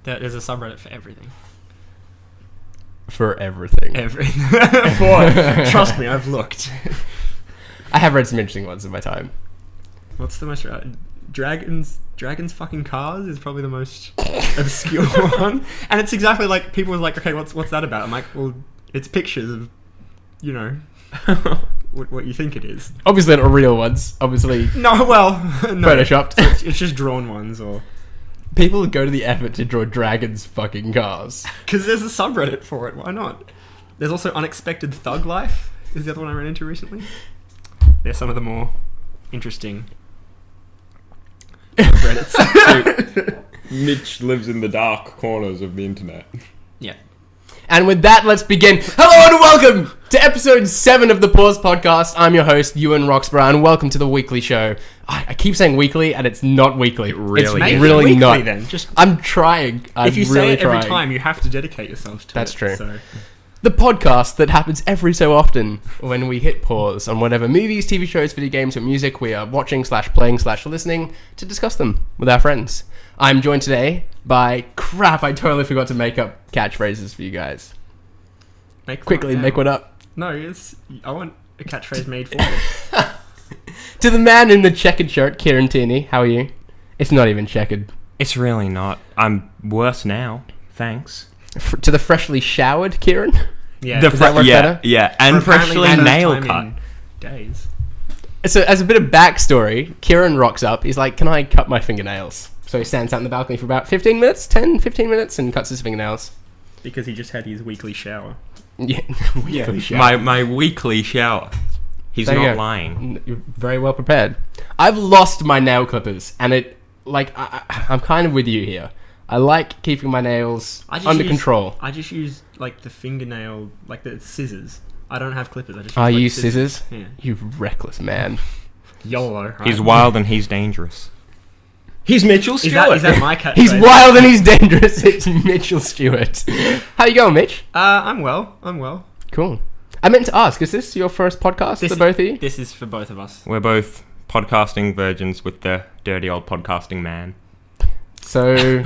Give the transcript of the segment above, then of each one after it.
There's a subreddit for everything. For everything. Trust me, I've looked. I have read some interesting ones in my time. What's the most... Dragons fucking cars is probably the most obscure one. And it's exactly like, people were like, okay, what's that about? I'm like, well, it's pictures of, what you think it is. Obviously not real ones. Obviously no. Photoshopped. So it's just drawn ones, or... People go to the effort to draw dragons fucking cars. Because there's a subreddit for it, why not? There's also Unexpected Thug Life, is the other one I ran into recently. They're some of the more interesting subreddits. So, Mitch lives in the dark corners of the internet. Yeah. And with that, let's begin. Hello and welcome to episode 7 of the Pause Podcast. I'm your host, Ewan Roxburgh, and welcome to the weekly show. I keep saying weekly, and it's not weekly. It's really weekly, not. Then. I'm trying. If you really say it trying. every time, you have to dedicate yourself to it. That's true. So. The podcast that happens every so often when we hit pause on whatever movies, TV shows, video games, or music we are watching / playing / listening to discuss them with our friends. I'm joined today by... Crap, I totally forgot to make up catchphrases for you guys. Make one up. No, I want a catchphrase made for you. To the man in the checkered shirt, Kieran Tierney, how are you? It's not even checkered. It's really not. I'm worse now. Thanks. To the freshly showered, Kieran? Yeah. Does that work better? Yeah, and freshly nail cut. Days. So, as a bit of backstory, Kieran rocks up. He's like, can I cut my fingernails? So he stands out in the balcony for about 15 minutes, and cuts his fingernails. Because he just had his weekly shower. Yeah, weekly shower. My weekly shower. He's not lying. You're very well prepared. I've lost my nail clippers, and I'm kind of with you here. I like keeping my nails under control. I just use the fingernail, the scissors. I don't have clippers. I just you use scissors? Yeah. You reckless man. YOLO. Right? He's wild and he's dangerous. He's Mitchell Stewart. Is that my catchphrase? He's wild and he's dangerous. It's Mitchell Stewart. How you going, Mitch? I'm well. Cool. I meant to ask, is this your first podcast for both of you? This is for both of us. We're both podcasting virgins with the dirty old podcasting man. So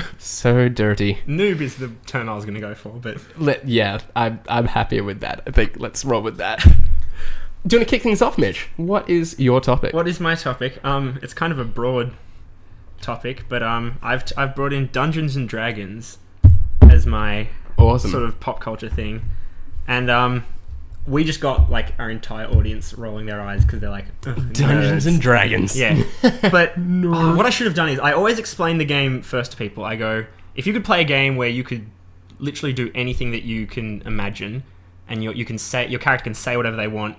dirty. Noob is the term I was going to go for, but... I'm happier with that. I think let's roll with that. Do you want to kick things off, Mitch? What is your topic? What is my topic? It's kind of a broad topic, but I've brought in Dungeons and Dragons as my sort of pop culture thing, and we just got our entire audience rolling their eyes because they're like, Dungeons and Dragons. Yeah, but what I should have done is I always explain the game first to people. I go, if you could play a game where you could literally do anything that you can imagine, and your character can say whatever they want,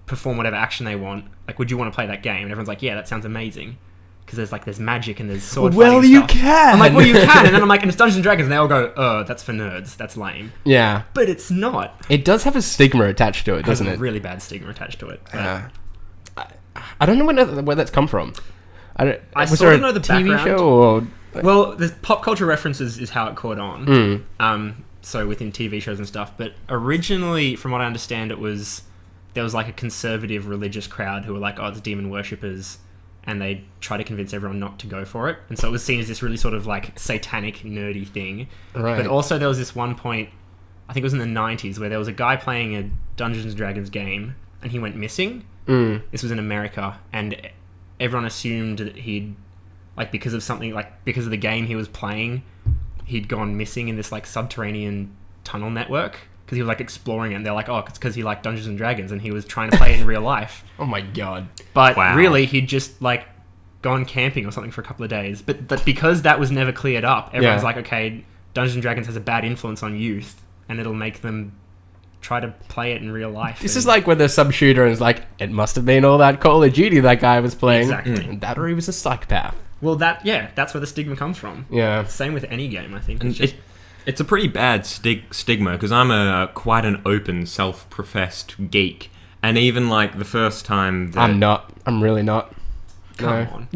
perform whatever action they want, would you want to play that game? And everyone's like, yeah, that sounds amazing. Because there's magic and there's sword fighting Well, you stuff. can. I'm like, well, you can. And then I'm like, and it's Dungeons and Dragons. And they all go, oh, that's for nerds. That's lame. Yeah. But it's not. It does have a stigma attached to it, doesn't it? A really bad stigma attached to it. I don't know where that's come from. I sort of know the TV background. Show or... Well, the pop culture references is how it caught on. So within TV shows and stuff. But originally, from what I understand, there was a conservative religious crowd who were like, oh, it's demon worshippers. And they try to convince everyone not to go for it. And so it was seen as this really sort of satanic, nerdy thing. Right. But also there was this one point, I think it was in the 90s, where there was a guy playing a Dungeons and Dragons game and he went missing. This was in America. And everyone assumed that he'd, because of the game he was playing, he'd gone missing in this subterranean tunnel network. Because he was exploring it, and they're like, oh, it's because he liked Dungeons and Dragons, and he was trying to play it in real life. Oh my god! But really, he'd just gone camping or something for a couple of days. But because that was never cleared up, everyone's like, okay, Dungeons and Dragons has a bad influence on youth, and it'll make them try to play it in real life. This is when the sub shooter is like, it must have been all that Call of Duty that guy was playing. Exactly. And that or he was a psychopath. Well, that's where the stigma comes from. Yeah. Same with any game, I think. It's a pretty bad stigma, because I'm quite an open, self-professed geek. And even, the first time that... I'm not. I'm really not. Come on.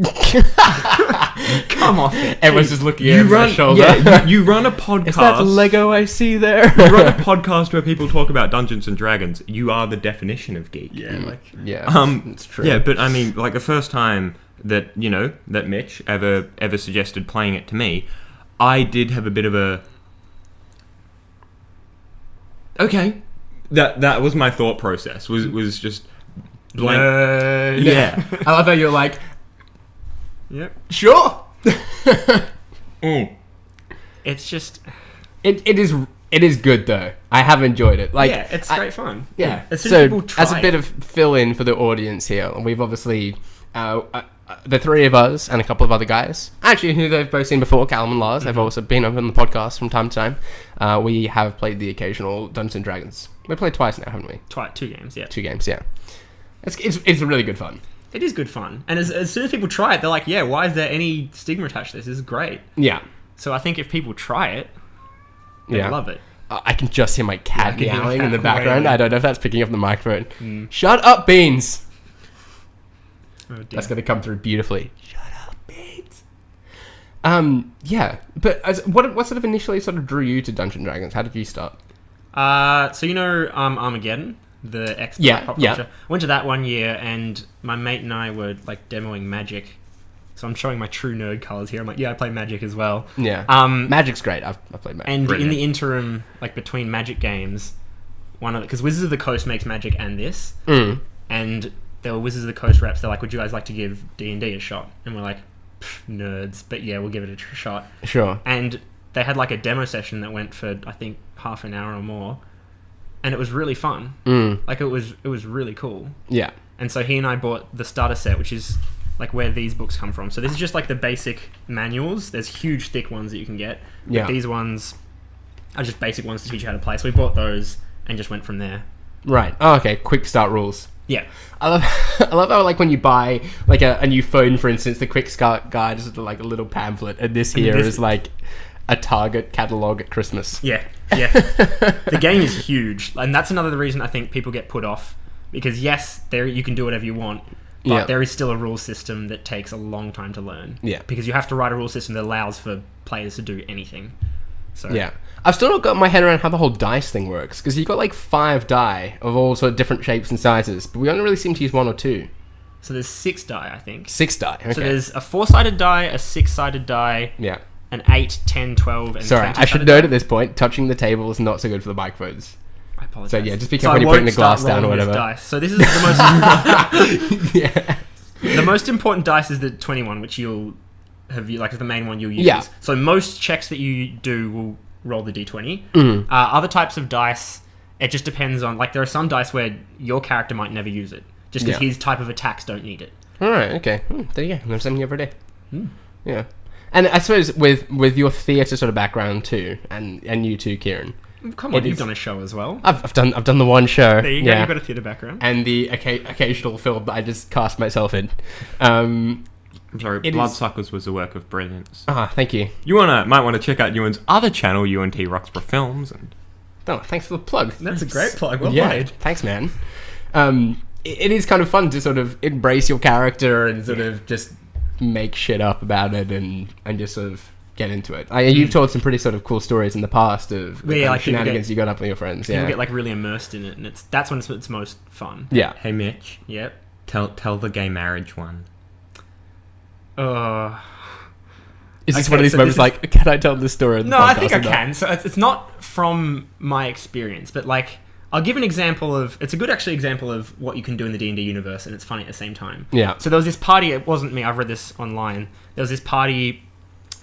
Come off it. Everyone's just looking at my shoulder. Yeah, you run a podcast... Is that Lego I see there? You run a podcast where people talk about Dungeons and Dragons. You are the definition of geek. Yeah, it's true. Yeah, but I mean, the first time that, that Mitch ever suggested playing it to me, I did have a bit of a... Okay. That was my thought process, was just... blank. Yeah. I love how you're like, Yep. sure. It's just... It is good though. I have enjoyed it. Like, yeah, it's great fun. Yeah. As soon as people try as a bit of fill-in for the audience here, we've obviously the three of us and a couple of other guys, actually who they've both seen before, Callum and Lars. They've also been on the podcast from time to time. We have played the occasional Dungeons and Dragons. We played twice now, haven't we? 2 games, yeah. 2 games, yeah. It's really good fun. It is good fun. And as soon as people try it, they're like, yeah, why is there any stigma attached to this? This is great. Yeah. So I think if people try it, they love it. I can just hear my cat Yeah, I can hear meowing my in the cat background. wailing. I don't know if that's picking up the microphone. Shut up, Beans! Oh, dear. That's going to come through beautifully. Shut up, Beans! Yeah. But what sort of initially sort of drew you to Dungeons and Dragons? How did you start? So you know Armageddon, the X pop yeah. culture. I went to that one year, and my mate and I were like demoing Magic. So I'm showing my true nerd colors here. I'm like, yeah, I play Magic as well. Yeah. Magic's great. I've played Magic. And Brilliant. in the interim, like between Magic games, because Wizards of the Coast makes Magic and this, and there were Wizards of the Coast reps. They're like, would you guys like to give D&D a shot? And we're like, nerds, but yeah, we'll give it a shot. Sure. And they had like a demo session that went for I think half an hour or more, and it was really fun. Like it was really cool. Yeah. And so he and I bought the starter set, which is like where these books come from. So this is just like the basic manuals. There's huge thick ones that you can get, but Yeah. these ones are just basic ones to teach you how to play. So we bought those and just went from there. Right. Oh, okay. Quick start rules. Yeah. I love how, like, when you buy like a new phone, for instance, the quick start guide is like a little pamphlet, and this here is like a Target catalog at Christmas. Yeah. The game is huge, and that's another reason I think people get put off, because yes, there you can do whatever you want, but there is still a rule system that takes a long time to learn. Yeah. Because you have to write a rule system that allows for players to do anything. So Yeah. I've still not got my head around how the whole dice thing works, because you've got like 5 die of all sort of different shapes and sizes, but we only really seem to use 1 or 2. So there's 6 die, I think. 6 die. Okay. So there's a 4-sided die, a 6-sided die, Yeah. an 8, 10, 12, and Sorry, 20 I should sided note die. at this point, touching the table is not so good for the microphones. I apologize. So yeah, just be So careful I when you're putting the won't start glass down or rolling this whatever. dice. So this is the most Yeah. the most important dice is the 21, which you'll have like is the main one you'll use. Yeah. So most checks that you do will roll the d20. Mm. Other types of dice, it just depends on, like there are some dice where your character might never use it, just because Yeah. his type of attacks don't need it. All right. Okay. There you go. Learn something every day. Yeah. And I suppose with your theatre sort of background too, and you too, Kieran. Come on, It you've is- done a show as well. I've done the one show. There you go, Yeah. you've got a theatre background. And the occasional film that I just cast myself in. I'm sorry, It is- Bloodsuckers was a work of brilliance. Thank you. You might want to check out Ewan's other channel, UNT Roxburgh Films, and Oh, thanks for the plug. That's a great plug. Well Yeah, played. thanks, man. It is kind of fun to sort of embrace your character and sort of just make shit up about it and just sort of get into it. You've told some pretty sort of cool stories in the past of the Yeah, kind like of people shenanigans you got up with your friends. People Yeah, get like really immersed in it, and that's when it's most fun. yeah. hey Mitch, Yep. tell the gay marriage one. Is this Okay, one of these so moments this like, can I tell this story? On the No, I podcast think I or not? can. So it's not from my experience, but like I'll give an example of. It's a good actually example of what you can do in the D&D universe, and it's funny at the same time. Yeah. So there was this party. It wasn't me. I've read this online. There was this party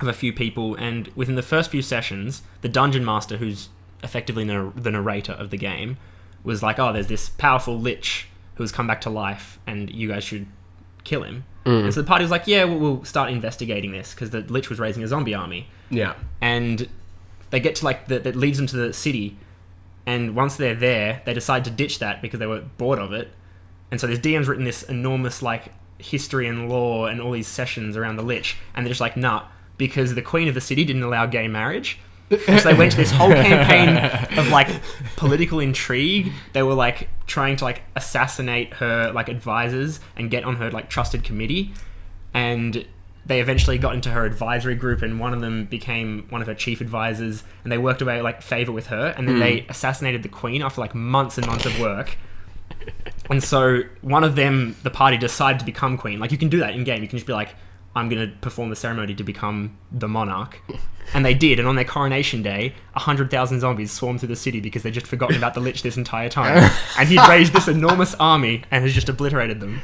of a few people, and within the first few sessions, the dungeon master, who's effectively the narrator of the game, was like, "Oh, there's this powerful lich who has come back to life, and you guys should kill him." And so the party was like, "Yeah, we'll start investigating this," because the lich was raising a zombie army. Yeah. And they get to like that leads them to the city, and once they're there, they decide to ditch that because they were bored of it. And so this DM's written this enormous like history and lore and all these sessions around the lich, and they're just like, nah, because the queen of the city didn't allow gay marriage. And so they went to this whole campaign of like political intrigue. They were like trying to like assassinate her like advisors and get on her like trusted committee, and they eventually got into her advisory group, and one of them became one of her chief advisors, and they worked away like favor with her, and then they assassinated the queen after like months and months of work. And so one of them, the party, decided to become queen. Like you can do that in game. You can just be like, I'm going to perform the ceremony to become the monarch. And they did, and on their coronation day, 100,000 zombies swarmed through the city because they'd just forgotten about the Lich this entire time. And he'd raised this enormous army and has just obliterated them.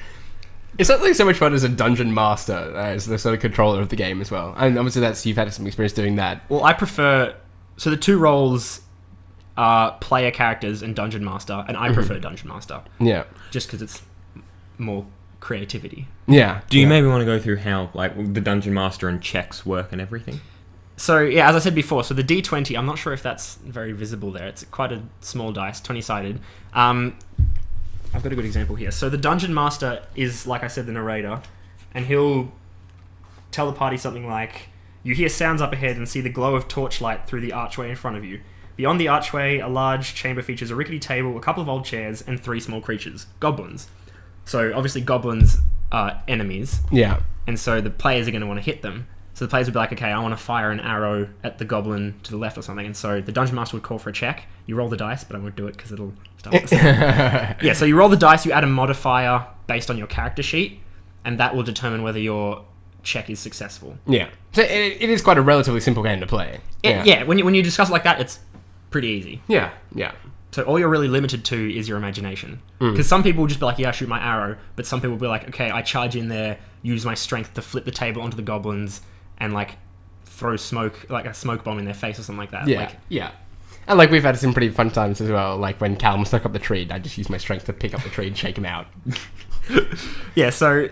It's something so much fun as a dungeon master, as the sort of controller of the game as well. And obviously you've had some experience doing that. Well, I prefer... So the two roles are player characters and dungeon master, and I prefer dungeon master. Yeah. Just because it's more creativity. Yeah. Do you maybe want to go through how like the dungeon master and checks work and everything? So, yeah, as I said before, so the D20, I'm not sure if that's very visible there. It's quite a small dice, 20-sided. I've got a good example here. So the dungeon master is, like I said, the narrator, and he'll tell the party something like, you hear sounds up ahead and see the glow of torchlight through the archway in front of you. Beyond the archway, a large chamber features a rickety table, a couple of old chairs, and 3 small creatures, goblins. So, obviously, goblins are enemies. Yeah. And so the players are going to want to hit them. So the players would be like, okay, I want to fire an arrow at the goblin to the left or something. And so the dungeon master would call for a check. You roll the dice, but I won't do it because it'll start with the same. Yeah, so you roll the dice, you add a modifier based on your character sheet, and that will determine whether your check is successful. Yeah. So it is quite a relatively simple game to play. Yeah, when you discuss it like that, it's pretty easy. Yeah, yeah. So all you're really limited to is your imagination. Because some people will just be like, yeah, shoot my arrow. But some people will be like, okay, I charge in there, use my strength to flip the table onto the goblins, and like throw smoke, like a smoke bomb in their face or something like that. Yeah, like, yeah. And like we've had some pretty fun times as well. Like when Callum stuck up the tree, I just used my strength to pick up the tree and shake him out. Yeah, so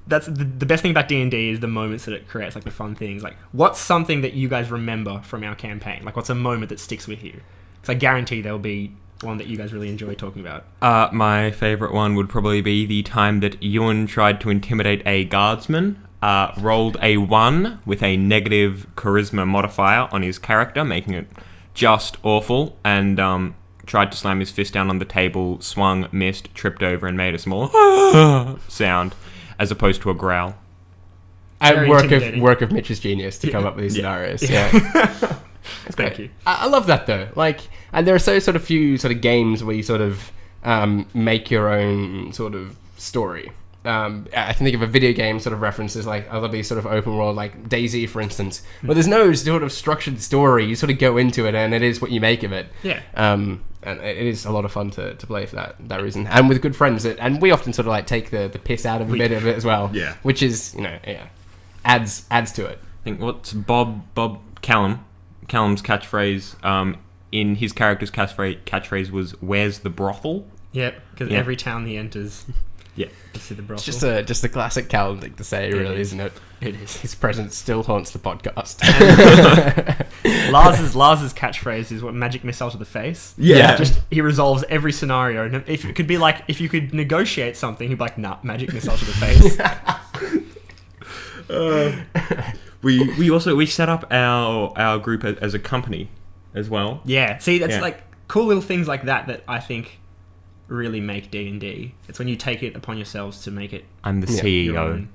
that's the best thing about D&D is the moments that it creates, like the fun things. Like, what's something that you guys remember from our campaign? Like, what's a moment that sticks with you? Because I guarantee there'll be one that you guys really enjoy talking about. My favourite one would probably be the time that Ewan tried to intimidate a guardsman. Rolled a 1 with a negative charisma modifier on his character, making it just awful, and tried to slam his fist down on the table, swung, missed, tripped over, and made a small sound, as opposed to a growl. Work of Mitch's genius to come up with these scenarios. Yeah. Thank you. I love that though. Like, and there are so sort of few sort of games where you sort of make your own sort of story. I can think of a video game sort of references, like a lot of these sort of open world, like DayZ, for instance, where there's no sort of structured story. You sort of go into it, and it is what you make of it. Yeah. And it is a lot of fun to play for that reason, and with good friends. And we often sort of like take the piss out of a bit of it as well. Yeah. Which is, adds to it. I think what's Callum's catchphrase. In his character's catchphrase was "Where's the brothel?" Yeah, because every town he enters. Yeah, to see the brothel. It's just a classic Callum thing to say, really, isn't it? It is. His presence still haunts the podcast. Lars's catchphrase is what magic missile to the face. Yeah. Just he resolves every scenario. And if it could be like if you could negotiate something, he'd be like, nah, magic missile to the face. We set up our group as a company as well. Yeah. See, that's like cool little things like that I think really make D&D. It's when you take it upon yourselves to make it. I'm the CEO.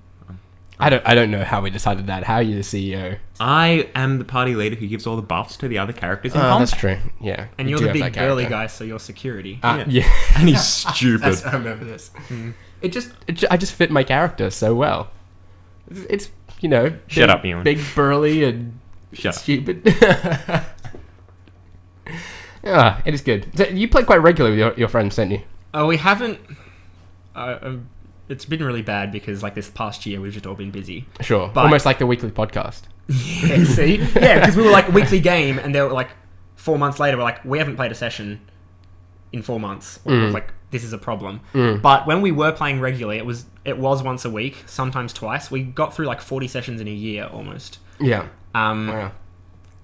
I don't know how we decided that. How are you the CEO? I am the party leader who gives all the buffs to the other characters in combat. That's true. Yeah. And you're the big burly guy, so you're security. Yeah. And he's stupid. I remember this. I just fit my character so well. It's Shut up, Ewan. Big burly and stupid. Yeah, it is good. So you play quite regularly with your friends, don't you? Oh, we haven't. It's been really bad because, like, this past year we've just all been busy. Sure, but almost like the weekly podcast. Yeah, see, because we were like weekly game, and they were like 4 months later, we're like, we haven't played a session in 4 months. It was like, this is a problem. But when we were playing regularly, it was once a week, sometimes twice. We got through like 40 sessions in a year almost. Yeah. Wow.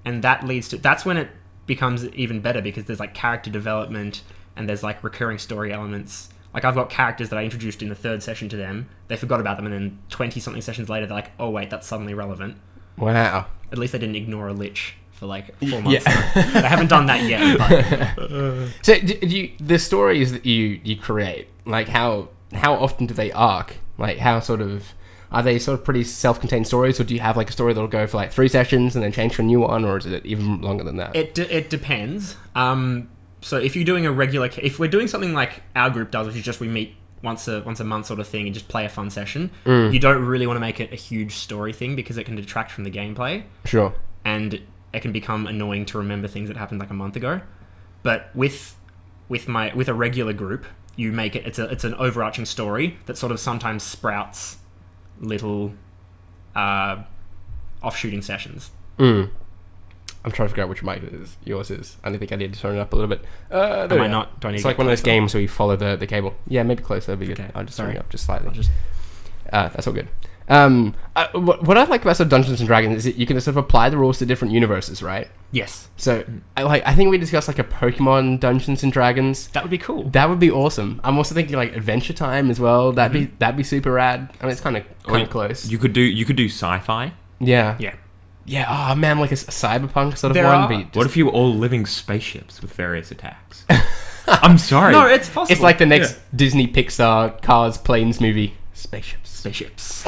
And that leads to that's when it becomes even better because there's like character development and there's like recurring story elements. Like I've got characters that I introduced in the 3rd session to them. They forgot about them, and then 20-something sessions later, they're like, oh wait, that's suddenly relevant. Wow. At least they didn't ignore a lich for like 4 months. Yeah. They haven't done that yet. But. So the stories that you create, like how often do they arc? Like how are they sort of pretty self-contained stories, or do you have like a story that'll go for like 3 sessions and then change to a new one, or is it even longer than that? It depends. So if you're doing if we're doing something like our group does, which is just we meet once a month sort of thing and just play a fun session. You don't really want to make it a huge story thing because it can detract from the gameplay. Sure. And it can become annoying to remember things that happened like a month ago. But with a regular group, you make it. It's an overarching story that sort of sometimes sprouts little offshooting sessions. I'm trying to figure out which mic it is. Yours is. I think I need to turn it up a little bit. Do I not? Do I need it's to like one of those games where you follow the cable. Yeah, maybe closer. That'd be good. Okay, I'll just sorry. turn it up just slightly. That's all good. What I like about sort of Dungeons and Dragons is that you can sort of apply the rules to different universes, right? Yes. So, I think we discussed like a Pokemon Dungeons and Dragons. That would be cool. That would be awesome. I'm also thinking like Adventure Time as well. That'd be super rad. I mean, it's kind of close. You could do sci-fi. Yeah. Yeah. Yeah. Oh man, like a cyberpunk sort of There one. are- What if you were all living spaceships with various attacks? I'm sorry. No, it's possible. It's like the next Disney Pixar Cars Planes movie. spaceships.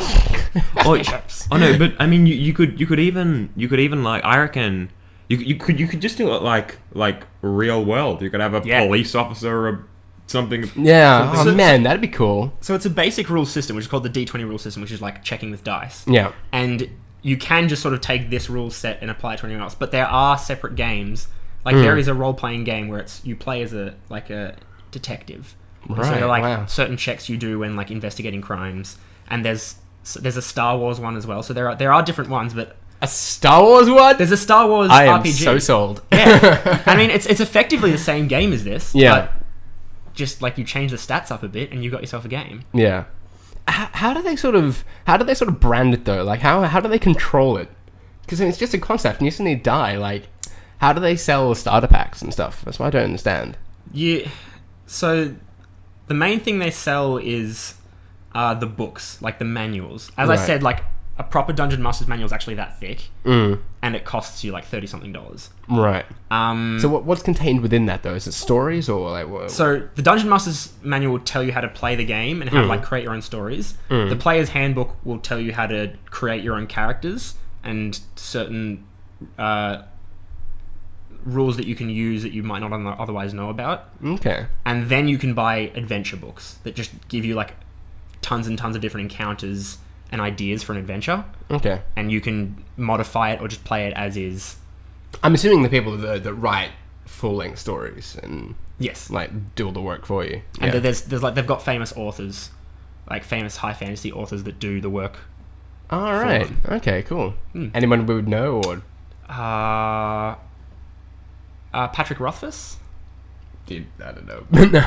Oh no, but I mean, you could even like, I reckon you could just do it like real world. You could have a police officer or something. Yeah. So- Oh man, that'd be cool. So it's a basic rule system, which is called the D20 rule system, which is like checking with dice. Yeah. And you can just sort of take this rule set and apply it to anyone else. But there are separate games. Like there is a role-playing game where you play as a detective. Right. So there are like wow. certain checks you do when like investigating crimes. And there's a Star Wars one as well. So there are different ones, but A Star Wars one? there's a Star Wars I am RPG. so sold. Yeah. I mean, it's effectively the same game as this. Yeah. But just like you change the stats up a bit and you got yourself a game. Yeah. How do they sort of brand it though? Like how do they control it? Because it's just a concept and you still need to die. Like how do they sell starter packs and stuff? That's what I don't understand. So the main thing they sell is the books, like the manuals. As I Right. said, like a proper Dungeon Master's manual is actually that thick, and it costs you like $30-something. Right. So what's contained within that though? Is it stories or like what? So the Dungeon Master's manual will tell you how to play the game and how to like create your own stories. The player's handbook will tell you how to create your own characters and certain rules that you can use that you might not otherwise know about. Okay. And then you can buy adventure books that just give you like tons and tons of different encounters and ideas for an adventure. Okay. And you can modify it or just play it as is. I'm assuming the people that write full-length stories and Yes. like do all the work for you. And Yeah. there's like they've got famous authors, like famous high fantasy authors that do the work. All right. Okay. Cool. Anyone we would know or? Patrick Rothfuss? Dude, I don't know. No,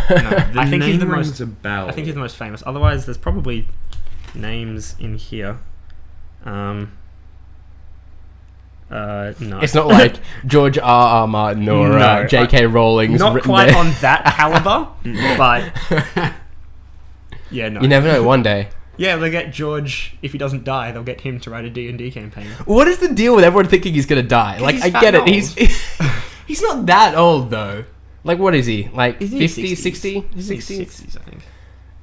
I think he's the rings most. a bell. I think he's the most famous. Otherwise, there's probably names in here. No. It's not like George R. Martin or No, J.K. Rowling's not written quite there. on that caliber, but yeah, no. You never know. One day. Yeah, they'll get George. If he doesn't die, they'll get him to write a D&D campaign. What is the deal with everyone thinking he's gonna die? Like, he's I fat get it. and He's he's not that old though. Like, what is he? Like He's in 50, his 60? 60s. He's in his 60s? 60s, I think.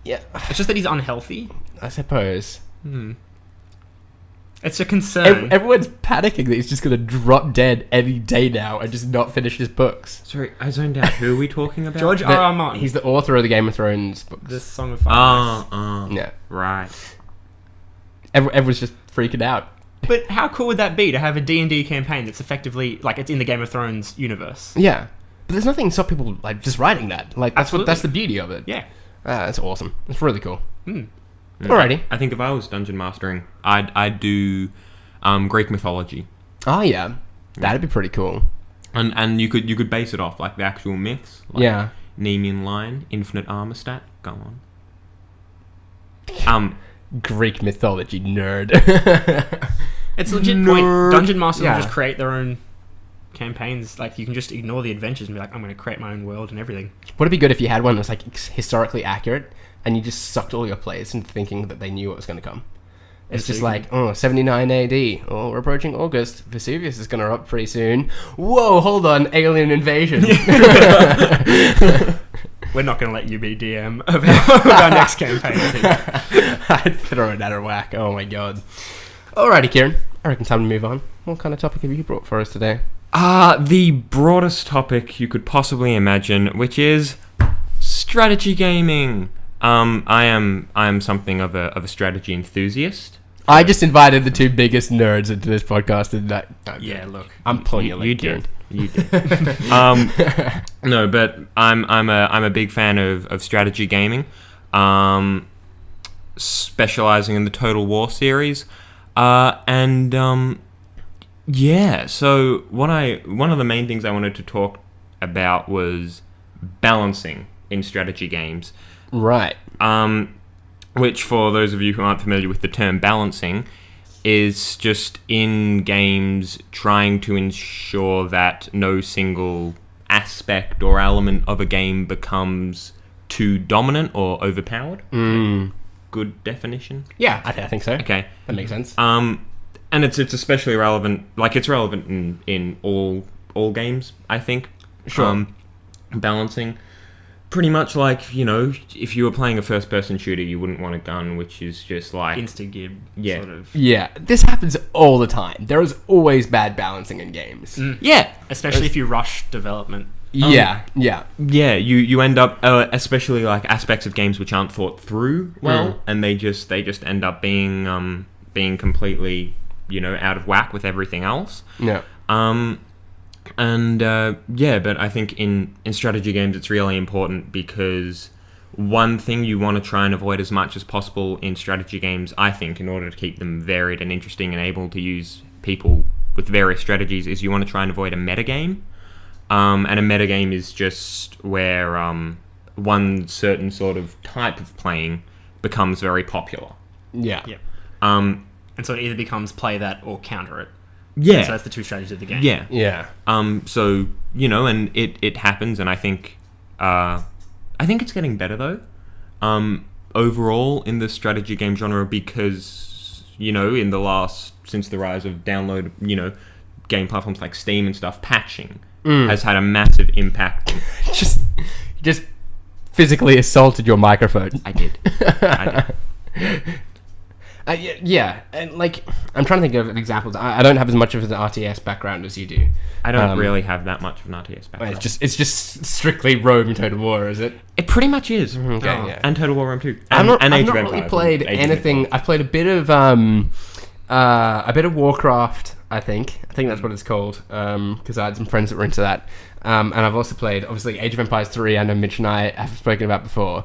Yeah, It's just that he's unhealthy. I suppose. It's a concern. Everyone's panicking that he's just gonna drop dead any day now and just not finish his books. Sorry, I zoned out. Who are we talking about? George R. R. Martin. He's the author of the Game of Thrones books. the Song of Fire. and Ice. Yeah. Right. Everyone's just freaking out. But how cool would that be to have a D&D campaign that's effectively like it's in the Game of Thrones universe? Yeah, but there's nothing to stop people like just writing that. Like that's the beauty of it. Yeah. That's awesome. It's really cool. Alrighty. I think if I was dungeon mastering, I'd do Greek mythology, Oh yeah, that'd be pretty cool. and you could base it off like the actual myths. Like Yeah. Nemean line, infinite armor stat. Go on. Greek mythology nerd. It's a legit point. Dungeon Masters Yeah. will just create their own campaigns. Like you can just ignore the adventures and be like, I'm going to create my own world and everything. Would it be good if you had one that was like historically accurate and you just sucked all your players into thinking that they knew what was going to come? It's just like, 79 AD. Oh, we're approaching August. Vesuvius is going to erupt pretty soon. Whoa, hold on. Alien invasion. We're not going to let you be DM of our next campaign. I think. I'd throw it at her whack. Oh my god. Alrighty, Kieran. I reckon time to move on. What kind of topic have you brought for us today? The broadest topic you could possibly imagine, which is strategy gaming. I am something of a strategy enthusiast. I just invited the two biggest nerds into this podcast, and Yeah, look. I'm pulling your leg, You Kieran. did. You did. No, but I'm a big fan of strategy gaming, specializing in the Total War series, yeah. So one of the main things I wanted to talk about was balancing in strategy games. Right. Which, for those of you who aren't familiar with the term balancing, is just in games trying to ensure that no single aspect or element of a game becomes too dominant or overpowered. Good definition? Yeah, I think so. Okay. That makes sense. And it's especially relevant, like it's relevant in all games, I think. Sure. Balancing. Pretty much like, if you were playing a first-person shooter, you wouldn't want a gun, which is just like... Insta-gib, Yeah. sort of. Yeah, this happens all the time. There is always bad balancing in games. Yeah. Especially if you rush development. Yeah. Yeah, you end up, especially like aspects of games which aren't thought through well, and they just end up being completely, out of whack with everything else. Yeah. But I think in strategy games it's really important because one thing you want to try and avoid as much as possible in strategy games, I think, in order to keep them varied and interesting and able to use people with various strategies, is you want to try and avoid a metagame. And a metagame is just where one certain sort of type of playing becomes very popular. Yeah. Yep. And so it either becomes play that or counter it. Yeah. So that's the two strategies of the game. Yeah. Yeah. So, and it happens, and I think it's getting better though. Overall in the strategy game genre, because, in the since the rise of download, game platforms like Steam and stuff, patching has had a massive impact. just physically assaulted your microphone. I did. Yeah, and like I'm trying to think of examples. I don't have as much of an RTS background as you do. I don't really have that much of an RTS background. It's just strictly Rome and Total War, is it? It pretty much is. Okay, yeah. And Total War Rome 2. I've not Age of really Empires played and Age of anything. Mythology. I've played a bit of Warcraft. I think that's what it's called. Because I had some friends that were into that. And I've also played, obviously, Age of Empires 3. I know Mitch and I have spoken about before,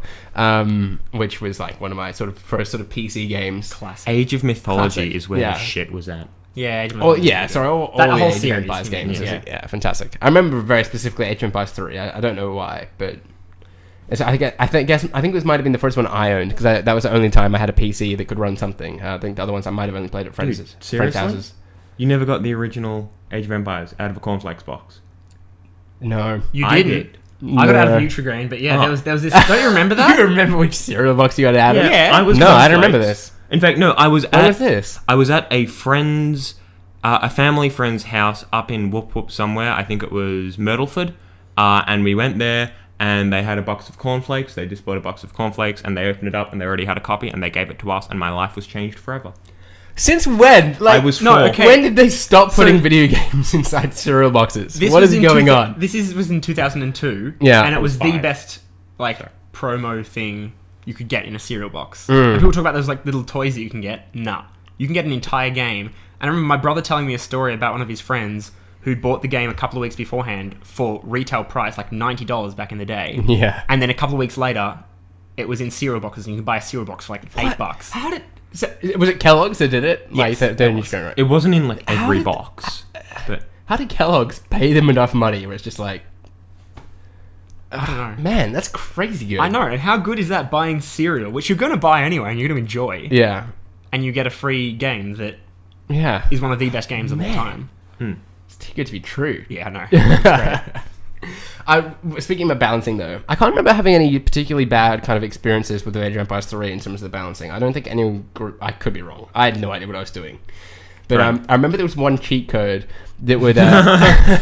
which was like one of my sort of first sort of PC games. Classic. Age of Mythology Classic. is where Yeah. the shit was at. Yeah. Age of Oh Empires. yeah, sorry, all That the whole Age of series, Empires you mean, games. yeah. Yeah, fantastic. I remember very specifically Age of Empires 3. I don't know why, but I think it might have been the first one I owned because that was the only time I had a PC that could run something. I think the other ones I might have only played at friends' seriously? houses. You never got the original Age of Empires out of a cornflakes box. No, You I didn't. did. I got out of No. Nutrigrain, but yeah, Oh. there was this. Don't you remember that? You remember which cereal box you got out of? Yeah. I was. No, I don't cornflakes. remember this. In fact, no, I was What at. was this? I was at a friend's, a family friend's house up in Whoop Whoop somewhere. I think it was Myrtleford, and we went there. And they had a box of cornflakes. They just bought a box of cornflakes, and they opened it up, and they already had a copy, and they gave it to us, and my life was changed forever. Since when? Like, I was no, 4. okay. When did they stop putting So- video games inside cereal boxes? This What was is in going on? This was in 2002. Yeah. and it was I was the 5. best promo thing you could get in a cereal box. Mm. And people talk about those like little toys that you can get. Nah, you can get an entire game. And I remember my brother telling me a story about one of his friends who bought the game a couple of weeks beforehand for retail price, like $90 back in the day. Yeah. And then a couple of weeks later, it was in cereal boxes, and you could buy a cereal box for like $8. How did... was it Kellogg's that did it? Yes, like, it don't was. you right? It wasn't in like How every did- box, but How did Kellogg's pay them enough money where it's just like... I don't know. Man, that's crazy good. I know, and how good is that buying cereal, which you're going to buy anyway, and you're going to enjoy, Yeah. and you get a free game that Yeah. is one of the best games of all Man. time. It's too good to be true. Yeah, I know. It's great. Speaking about balancing, though, I can't remember having any particularly bad kind of experiences with the Age of Empires 3 in terms of the balancing. I don't think any... I could be wrong. I had no idea what I was doing. But Right. I remember there was one cheat code that would... I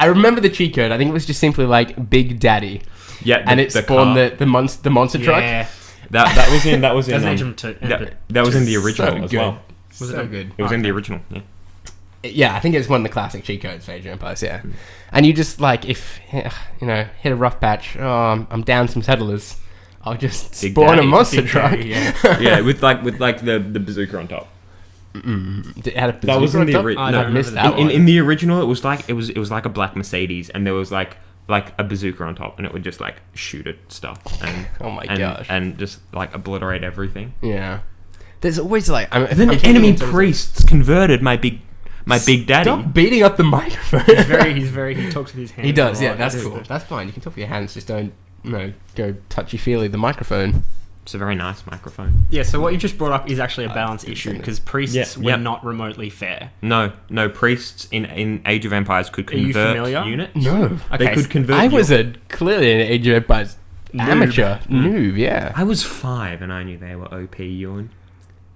remember the cheat code. I think it was just simply like Big Daddy. yeah, And it spawned car. the monster truck. Yeah. that was in That's Age of Two. that was in the original So as good. well. Was so it? good. It was in the original. Yeah. Yeah, I think it's one of the classic cheat codes for Age of Empires, yeah. And you just, like, if, hit a rough patch, I'm down some settlers, I'll just Big spawn a Daddy. monster Big truck. Daddy, yeah. Yeah, with the bazooka on top. It had a That was in the bazooka on top? original. I No, don't missed remember that in, one. in the original, it was like a black Mercedes, and there was like a bazooka on top, and it would just like shoot at stuff and Oh my and, gosh. and just like obliterate everything. Yeah. There's always like... Then enemy priests converted my big daddy. Stop beating up the microphone. He talks with his hands. He does, a yeah, lot. that's That is cool. the- That's fine. You can talk with your hands, just don't, go touchy-feely the microphone. It's a very nice microphone. Yeah, so what you just brought up is actually a balance issue, goodness. because priests were Yeah. not remotely fair. No, priests in Age of Empires could Are you convert familiar? units. No. They Okay, could convert. I was clearly an Age of Empires Noob. amateur. Noob, yeah. I was 5 and I knew they were OP, Ewan.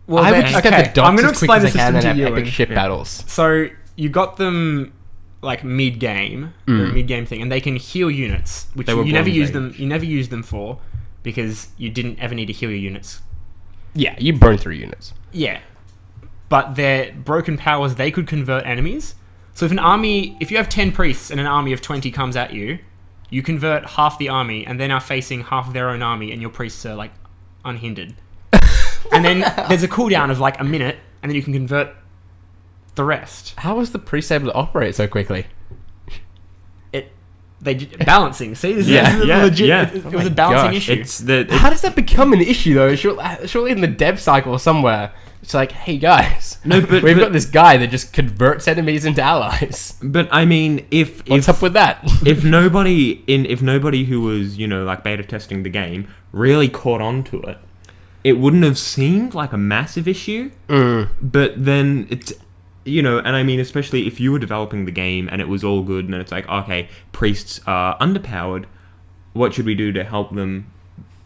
Well, I would then- just get the dots I'm going to as quick explain as the I can system and to have you. epic Ewan. ship battles. So you got them like mid-game, they're a mid-game thing, and they can heal units, which They were you never Bronze use Age. them. You never use them for because you didn't ever need to heal your units. Yeah, you burn through units. Yeah, but their broken powers, they could convert enemies. So if you have 10 priests and an army of 20 comes at you, you convert half the army, and they're now facing half of their own army, and your priests are like unhindered. And then there's a cooldown of like a minute, and then you can convert the rest. How was the priest able to operate so quickly? Balancing. See, this Yeah, is yeah, legit. yeah. It Oh was my a balancing gosh, issue. It's the How does that become an issue, though? Surely in the dev cycle somewhere, it's like, hey guys, No, but- we've but- got this guy that just converts enemies into allies. But I mean, if What's up with that? if nobody who was like beta testing the game really caught on to it, it wouldn't have seemed like a massive issue. But then it's and I mean, especially if you were developing the game and it was all good and it's like, okay, priests are underpowered, what should we do to help them,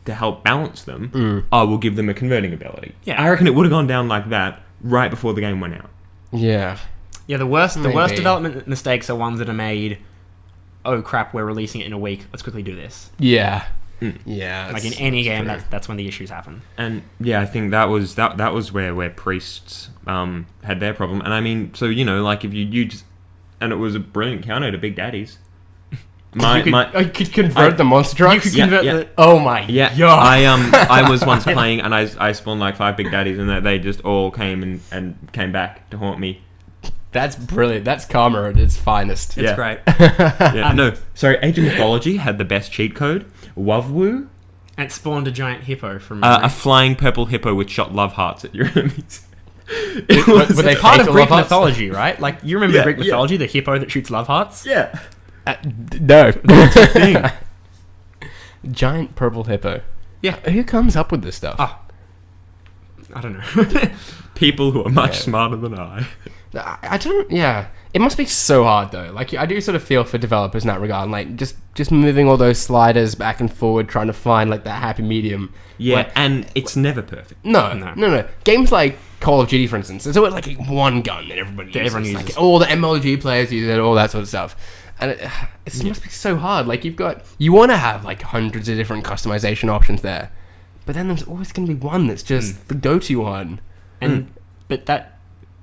to help balance them? Oh, we'll give them a converting ability. Yeah. I reckon it would have gone down like that right before the game went out. Yeah. Yeah, the worst Maybe. development mistakes are ones that are made. Oh crap, we're releasing it in a week. Let's quickly do this. Yeah. Yeah. Like in it's- any it's game, true. that's when the issues happen. And yeah, I think that was where priests had their problem. And I mean, so like if you just, and it was a brilliant counter to Big Daddies. Oh, you could convert the monster trucks? You could Yeah, convert yeah. the. Oh my Yeah, god. I was once playing and I spawned like 5 Big Daddies and they just all came and came back to haunt me. That's brilliant. That's karma at its finest. It's Yeah. great. Yeah, no, sorry, Age of Mythology had the best cheat code. Wovwoo, And it spawned a giant hippo from. a flying purple hippo which shot love hearts at your enemies. Were they it's part fake of love Greek hearts? mythology, right? Like you remember Yeah, Greek yeah. mythology, the hippo that shoots love hearts. Yeah. No. Thing. Giant purple hippo. Yeah. Who comes up with this stuff? Ah. I don't know. People who are much Yeah. smarter than I. I don't. Yeah, it must be so hard though. Like I do sort of feel for developers in that regard. Like just moving all those sliders back and forward, trying to find like that happy medium. Yeah, Where- and it's never perfect. No. Games like Call of Duty, for instance, there's always like one gun that everybody uses. everyone uses. Like, all the MLG players use it, all that sort of stuff. And it must be so hard. Like you want to have like hundreds of different customization options there, but then there's always going to be one that's just the go-to one. But that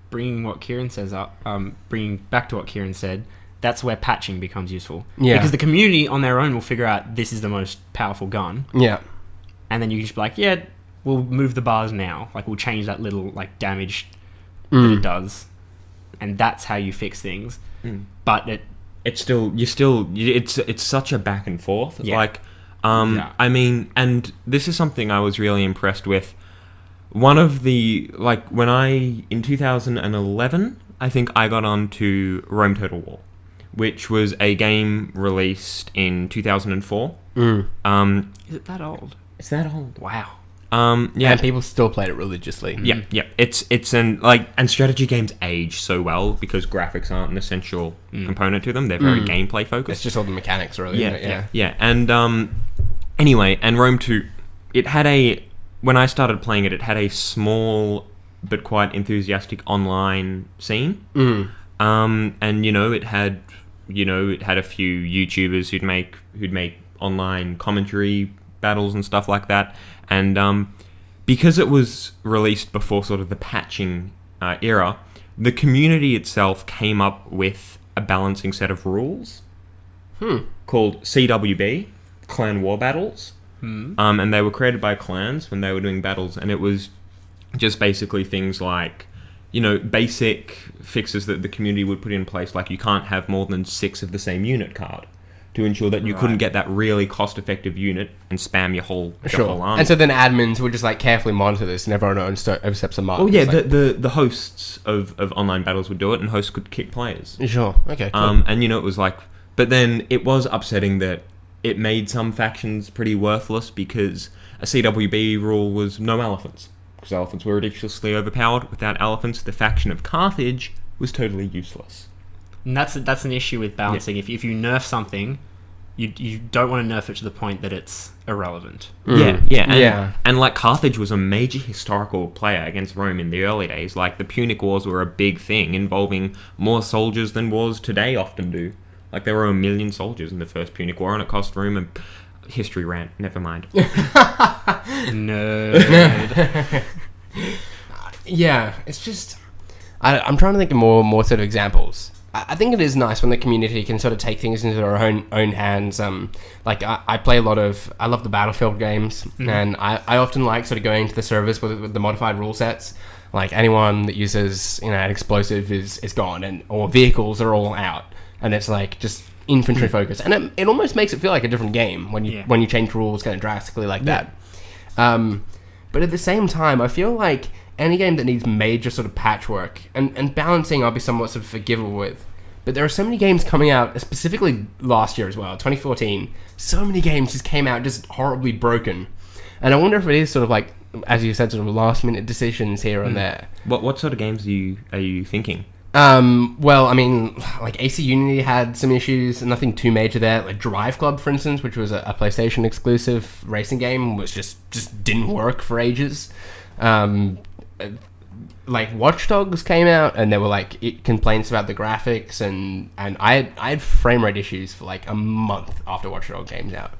bringing what Kieran says up, bringing back to what Kieran said, that's where patching becomes useful. Yeah. Because the community on their own will figure out this is the most powerful gun, Yeah. and then you can just be like, yeah, we'll move the bars now. Like we'll change that little like damage that it does, and that's how you fix things. But It's such a back and forth. Yeah. Like, Yeah. I mean, and this is something I was really impressed with. One of the, like, in 2011, I think I got onto Rome Total War, which was a game released in 2004. is it that old? Is that old? Wow. Yeah. And people still played it religiously. Yeah, yeah. It's and strategy games age so well because graphics aren't an essential component to them. They're very gameplay focused. It's just all the mechanics, really. Yeah, Isn't it? yeah. And anyway, and Rome 2, when I started playing it, it had a small but quite enthusiastic online scene. And it had a few YouTubers who'd make online commentary battles and stuff like that. And because it was released before sort of the patching era, the community itself came up with a balancing set of rules called CWB, Clan War Battles. and they were created by clans when they were doing battles, and it was just basically things like, basic fixes that the community would put in place, like you can't have more than 6 of the same unit card, to ensure that you couldn't get that really cost-effective unit and spam your whole army. And so then admins would just like carefully monitor this, and everyone oversteps the mark. Well, yeah, the hosts of online battles would do it, and hosts could kick players. Sure. Okay. Cool. And it was like, but then it was upsetting that it made some factions pretty worthless, because a CWB rule was no elephants, because elephants were ridiculously overpowered. Without elephants, the faction of Carthage was totally useless. And that's an issue with balancing. Yeah. If you nerf something, you don't want to nerf it to the point that it's irrelevant. And like Carthage was a major historical player against Rome in the early days. Like the Punic Wars were a big thing, involving more soldiers than wars today often do. Like there were 1 million soldiers in the first Punic War, and it cost Rome a history rant. Never mind. Nerd. Yeah, it's just I'm trying to think of more sort of examples. I think it is nice when the community can sort of take things into their own hands. Like I play a lot of, I love the Battlefield games, and I often like sort of going to the servers with the modified rule sets. Like anyone that uses an explosive is gone, or vehicles are all out, and it's like just infantry focus, and it almost makes it feel like a different game when you change rules kind of drastically like that. But at the same time, I feel like any game that needs major sort of patchwork and balancing, I'll be somewhat sort of forgivable with. But there are so many games coming out, specifically last year as well, 2014. So many games just came out just horribly broken, and I wonder if it is sort of like, as you said, sort of last minute decisions here and there. What sort of games are you thinking? Well, I mean, like AC Unity had some issues, nothing too major there. Like Drive Club, for instance, which was a PlayStation exclusive racing game, was just didn't work for ages. Like Watch Dogs came out, and there were like complaints about the graphics, and I had frame rate issues for like a month after Watch Dogs came out.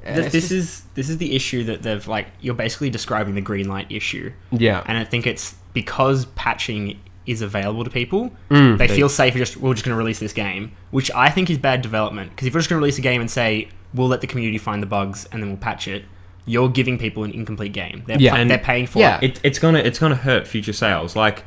This is the issue that they've you're basically describing the green light issue. Yeah, and I think it's because patching is available to people. They feel safe. We're just going to release this game, which I think is bad development. Because if we're just going to release a game and say we'll let the community find the bugs and then we'll patch it, you're giving people an incomplete game. They're paying for it. It's gonna hurt future sales. Like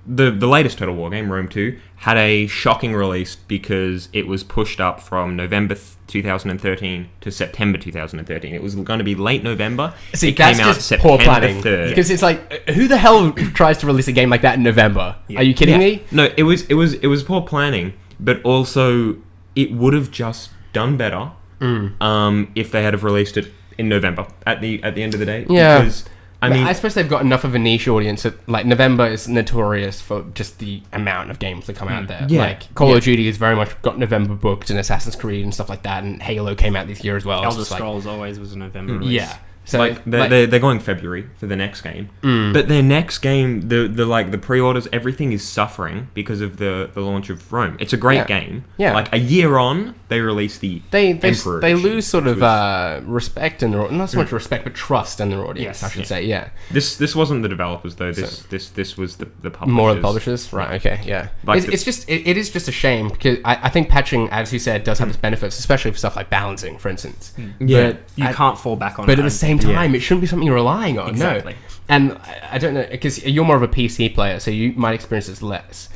the latest Total War game, Rome 2, had a shocking release because it was pushed up from November 2013 to September 2013. It was going to be late November. See, it that's came out just September poor planning. 3rd. Because it's like, who the hell tries to release a game like that in November? Are you kidding me? No, it was poor planning, but also it would have just done better if they had have released it in November at the end of the day. Yeah. Because I suppose they've got enough of a niche audience that November is notorious for just the amount of games that come out there. Yeah. Like Call of Duty has very much got November booked, and Assassin's Creed and stuff like that, and Halo came out this year as well. Elder Scrolls always was a November release. Yeah. So they're going February for the next game, but their next game, the pre-orders, everything is suffering because of the launch of Rome. It's a great game. Yeah. Like a year on, they release the Emperor they edition, lose sort of respect in their, not so much respect, but trust in their audience. Yes. I should say. Yeah. This wasn't the developers though. This was the publishers. More of the publishers, right? Okay, yeah. Like it is just a shame, because I think patching, as you said, does have its benefits, especially for stuff like balancing, for instance. Yeah. But You can't fall back on it. But at the same time, it shouldn't be something you're relying on. Exactly. No. And I don't know, because you're more of a PC player, so you might experience this less.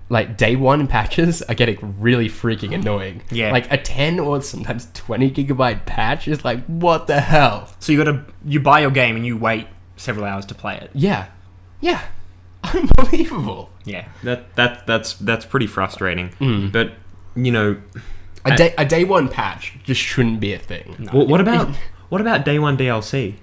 Like day one patches are getting really freaking annoying. Yeah. Like a 10 or sometimes 20 gigabyte patch is like, what the hell? So you buy your game and you wait several hours to play it. Yeah. Yeah. Unbelievable. Yeah. That's pretty frustrating. But A day one patch just shouldn't be a thing. No. what about day one DLC?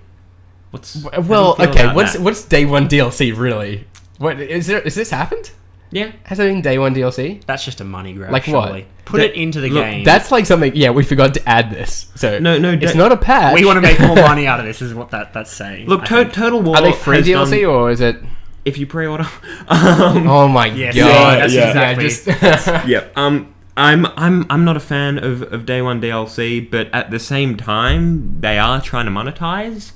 What's day one DLC really? What is this happened? Yeah. Has there been day one DLC? That's just a money grab. Like surely. what? Put it into the game. That's like something. Yeah, we forgot to add this. So No, it's not a patch. We want to make more money out of this. Is what that's saying. Look, Total War. Are they free DLC or is it? If you pre-order. Oh my Yes, god! that's exactly. Yeah. I'm not a fan of day one DLC, but at the same time, they are trying to monetize.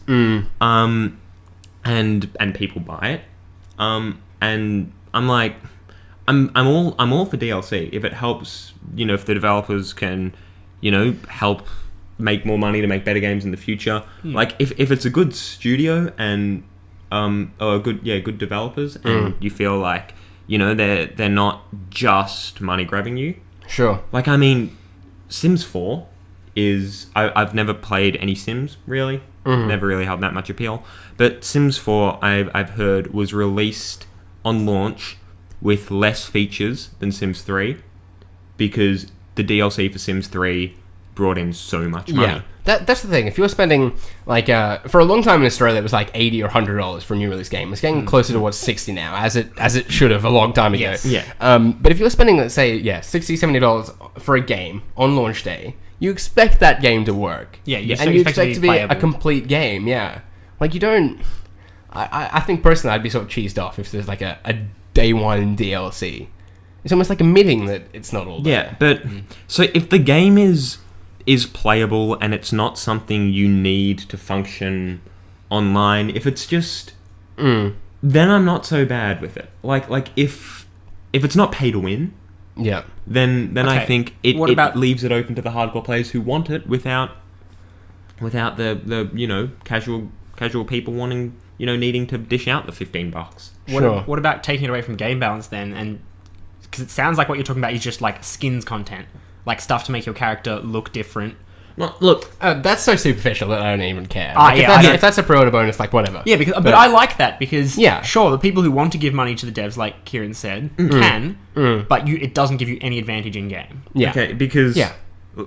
And people buy it. And I'm like, I'm all for DLC if it helps. If the developers can, help make more money to make better games in the future. Like if it's a good studio and or good developers, and you feel like they're not just money grabbing you. Sure. Like, I mean, Sims 4 is... I've never played any Sims, really. Never really had that much appeal. But Sims 4, I've heard, was released on launch with less features than Sims 3 because the DLC for Sims 3 brought in so much money. Yeah. That's the thing. If you're spending, like, for a long time in Australia, it was like $80 or $100 for a new release game. It's getting closer towards 60 now, as it should have a long time ago. Yes. Yeah. But if you're spending, let's say, $60, $70 for a game on launch day, you expect that game to work. Yeah, you and you expect it to be a playable. complete game, yeah. Like, you don't... I think, personally, I'd be sort of cheesed off if there's, like, a day one DLC. It's almost like admitting that it's not all there. Yeah, but... So if the game is playable and it's not something you need to function online, if it's just... then I'm not so bad with it. Like if it's not pay to win... Yeah. Then I Okay. think it about- leaves it open to the hardcore players who want it without the casual people wanting needing to dish out the $15. Sure. What about taking it away from game balance then? And because it sounds like what you're talking about is just like skins content, like stuff to make your character look different. Well, look, That's so superficial that I don't even care. Ah, Like, yeah, I don't- if that's a pre-order bonus, like, whatever. Yeah, but I like that because Yeah. sure, the people who want to give money to the devs, like Kieran said, can, but it doesn't give you any advantage in game. Yeah. okay, because Yeah.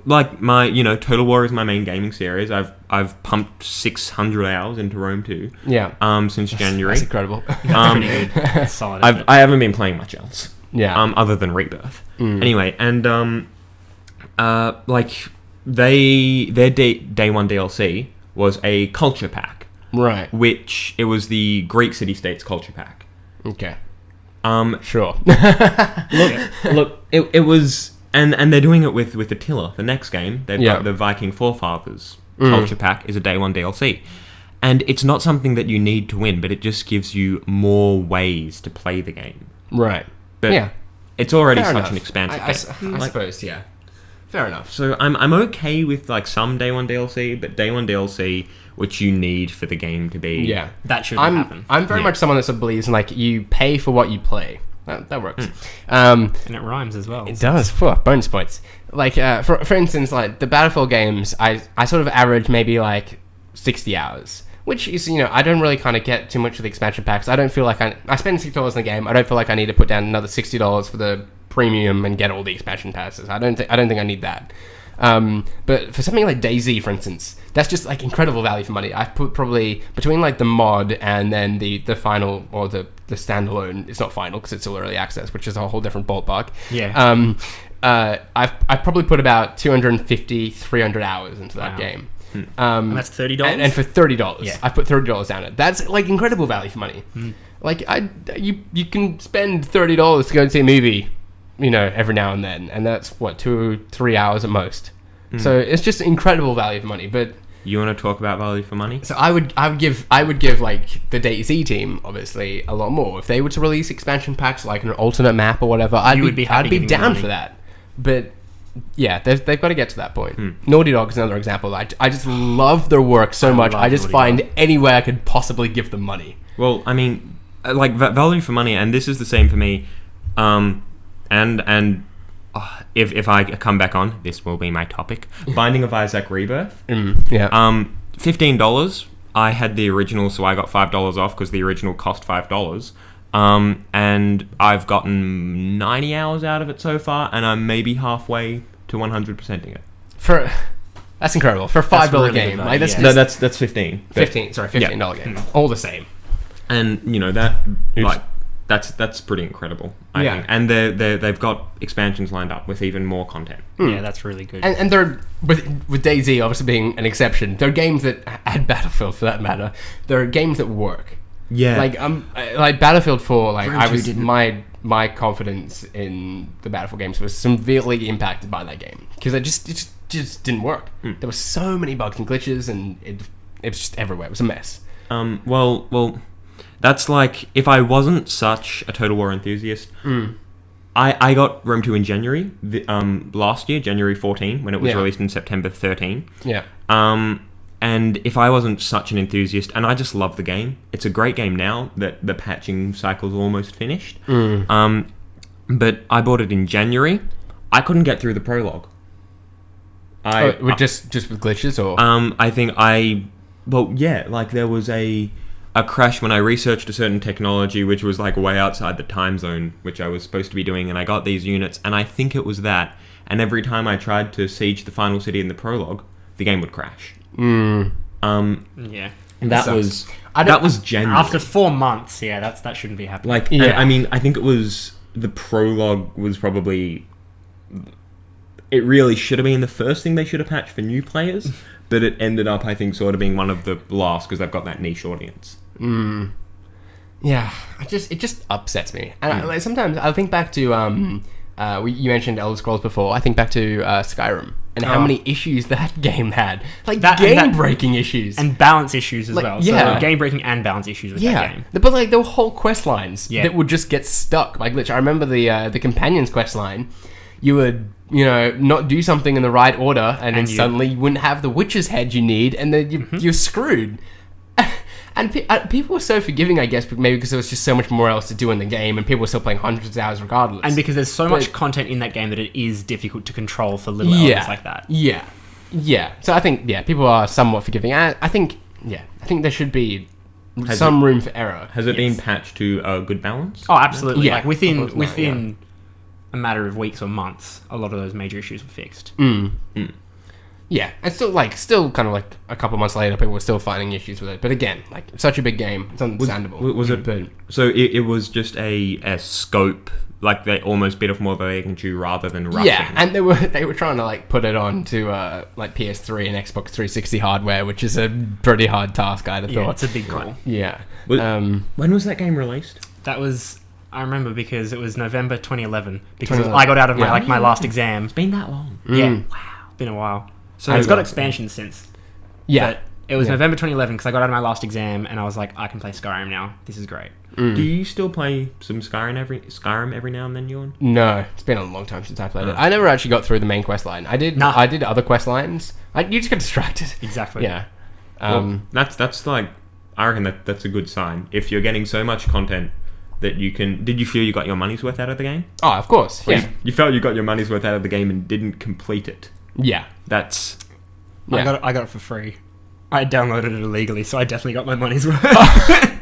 like my Total War is my main gaming series. I've pumped 600 hours into Rome 2. Yeah. Since January. That's incredible. That's pretty good. That's solid. isn't it? I haven't been playing much else. Yeah. Other than Rebirth. Anyway, and like their day one DLC was a culture pack, Right. which it was the Greek city-states culture pack. Okay. Sure. Yeah. Look, it was, and they're doing it with Attila. The next game, they've Yeah. got the Viking Forefathers culture pack is a day one DLC, and it's not something that you need to win, but it just gives you more ways to play the game. Right. But Yeah. it's already Fair such enough. an expansive I suppose, yeah. Fair enough. So I'm okay with like some day one DLC, but day one DLC, which you need for the game to be. Yeah. That shouldn't happen. I'm very Yeah. much someone that sort of believes in, like, you pay for what you play. That works. And it rhymes as well. It does. Bonus points. Like, for instance, like, the Battlefield games, I sort of average maybe, like, 60 hours. Which is, I don't really kind of get too much of the expansion packs. I don't feel like I spend $6 in the game. I don't feel like I need to put down another $60 for the premium and get all the expansion passes. I don't think I need that. But for something like DayZ, for instance, that's just like incredible value for money. I've put probably between like the mod and then the final or the standalone. It's not final because it's still early access, which is a whole different ballpark. Yeah. I've probably put about 250, 300 hours into that Wow. game. And that's $30. And for $30, Yeah. I put $30 down it. That's like incredible value for money. Like you can spend $30 to go and see a movie, every now and then, and that's what 2-3 hours at most. So it's just incredible value for money. But You want to talk about value for money? so I would give like the DayZ team obviously a lot more if they were to release expansion packs like an alternate map or whatever. I'd would be happy I'd be giving them down money. for that. But yeah, they've got to get to that point. Naughty Dog is another example. I just love their work so much. love I just Naughty find Dog. any way I could possibly give them money. Well, I mean, like value for money, and this is the same for me. If I come back on, this will be my topic. Binding of Isaac Rebirth. Yeah. $15. I had the original, so I got $5 off because the original cost $5. And I've gotten 90 hours out of it so far, and I'm maybe halfway to 100%ing it. That's incredible for a $5 really game. good Like, value, that's yeah. No, that's 15. But- $15 game. All the same. And that's pretty incredible. I Yeah. think. And they've got expansions lined up with even more content. Yeah, that's really good. And they're with DayZ obviously being an exception. They're games that and Battlefield for that matter. They're games that work. Yeah. Like Battlefield 4. Like Rome I 2 was didn't. my confidence in the Battlefield games was severely impacted by that game because it just didn't work. There were so many bugs and glitches, and it was just everywhere. It was a mess. Well, that's like if I wasn't such a Total War enthusiast, I got Rome 2 in January last year, January 14, when it was released in September 13. Yeah. And if I wasn't such an enthusiast, and I just love the game, it's a great game now that the patching cycle's almost finished. But I bought it in January. I couldn't get through the prologue. Just with glitches, or? I think there was a crash when I researched a certain technology which was like way outside the time zone which I was supposed to be doing, and I got these units, and I think it was that. And every time I tried to siege the final city in the prologue, the game would crash. Yeah. That was January. After 4 months, that shouldn't be happening. Like, I mean, I think it was the prologue was probably. It really should have been the first thing they should have patched for new players, but it ended up, I think, sort of being one of the last because they've got that niche audience. Yeah, it just upsets me. And sometimes I think back to you mentioned Elder Scrolls before. I think back to Skyrim and how many issues that game had, like game-breaking issues and balance issues as well. Yeah, so game-breaking and balance issues with that game. But like there were whole quest lines that would just get stuck. Like literally, I remember the companions quest line. You would, not do something in the right order, and then suddenly you wouldn't have the witch's head you need, and then you're screwed. And people were so forgiving, I guess, maybe because there was just so much more else to do in the game, and people were still playing hundreds of hours regardless. And because there's so much content in that game that it is difficult to control for little elements like that. Yeah. So I think, people are somewhat forgiving. I think there should be some room for error. Has it been patched to a good balance? Oh, absolutely. Yeah. Like within a matter of weeks or months, a lot of those major issues were fixed. Yeah, and still kind of like a couple months later, people were still finding issues with it. But again, like such a big game, it's understandable. Was it? So it was just a scope, like they almost bit off more than they can chew, rather than rushing. Yeah, and they were trying to like put it on to like PS3 and Xbox 360 hardware, which is a pretty hard task, I'd have thought. It's a big goal. Yeah. When was that game released? That was. I remember because it was November 2011. Because I got out of my last exam. It's been that long. Yeah. Wow. Been a while. So it's got expansions since. Yeah. But it was November 2011 because I got out of my last exam and I was like, I can play Skyrim now. This is great. Do you still play some Skyrim every now and then, Ewan? No, it's been a long time since I played it. I never actually got through the main quest line. I did other quest lines. You just get distracted. Exactly. Yeah. That's like, I reckon that's a good sign. If you're getting so much content that you can... Did you feel you got your money's worth out of the game? Oh, of course. Yeah. You felt you got your money's worth out of the game and didn't complete it. Yeah. That's... Yeah. I got it for free. I downloaded it illegally, so I definitely got my money's worth. I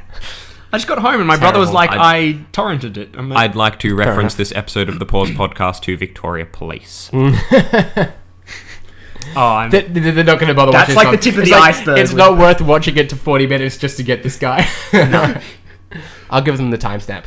just got home and my brother was like, I torrented it. I'd like to reference this episode of the Pause podcast to Victoria Police. They're not going to bother watching. That's like the tip of the iceberg. It's not worth watching it to 40 minutes just to get this guy. No. I'll give them the timestamp.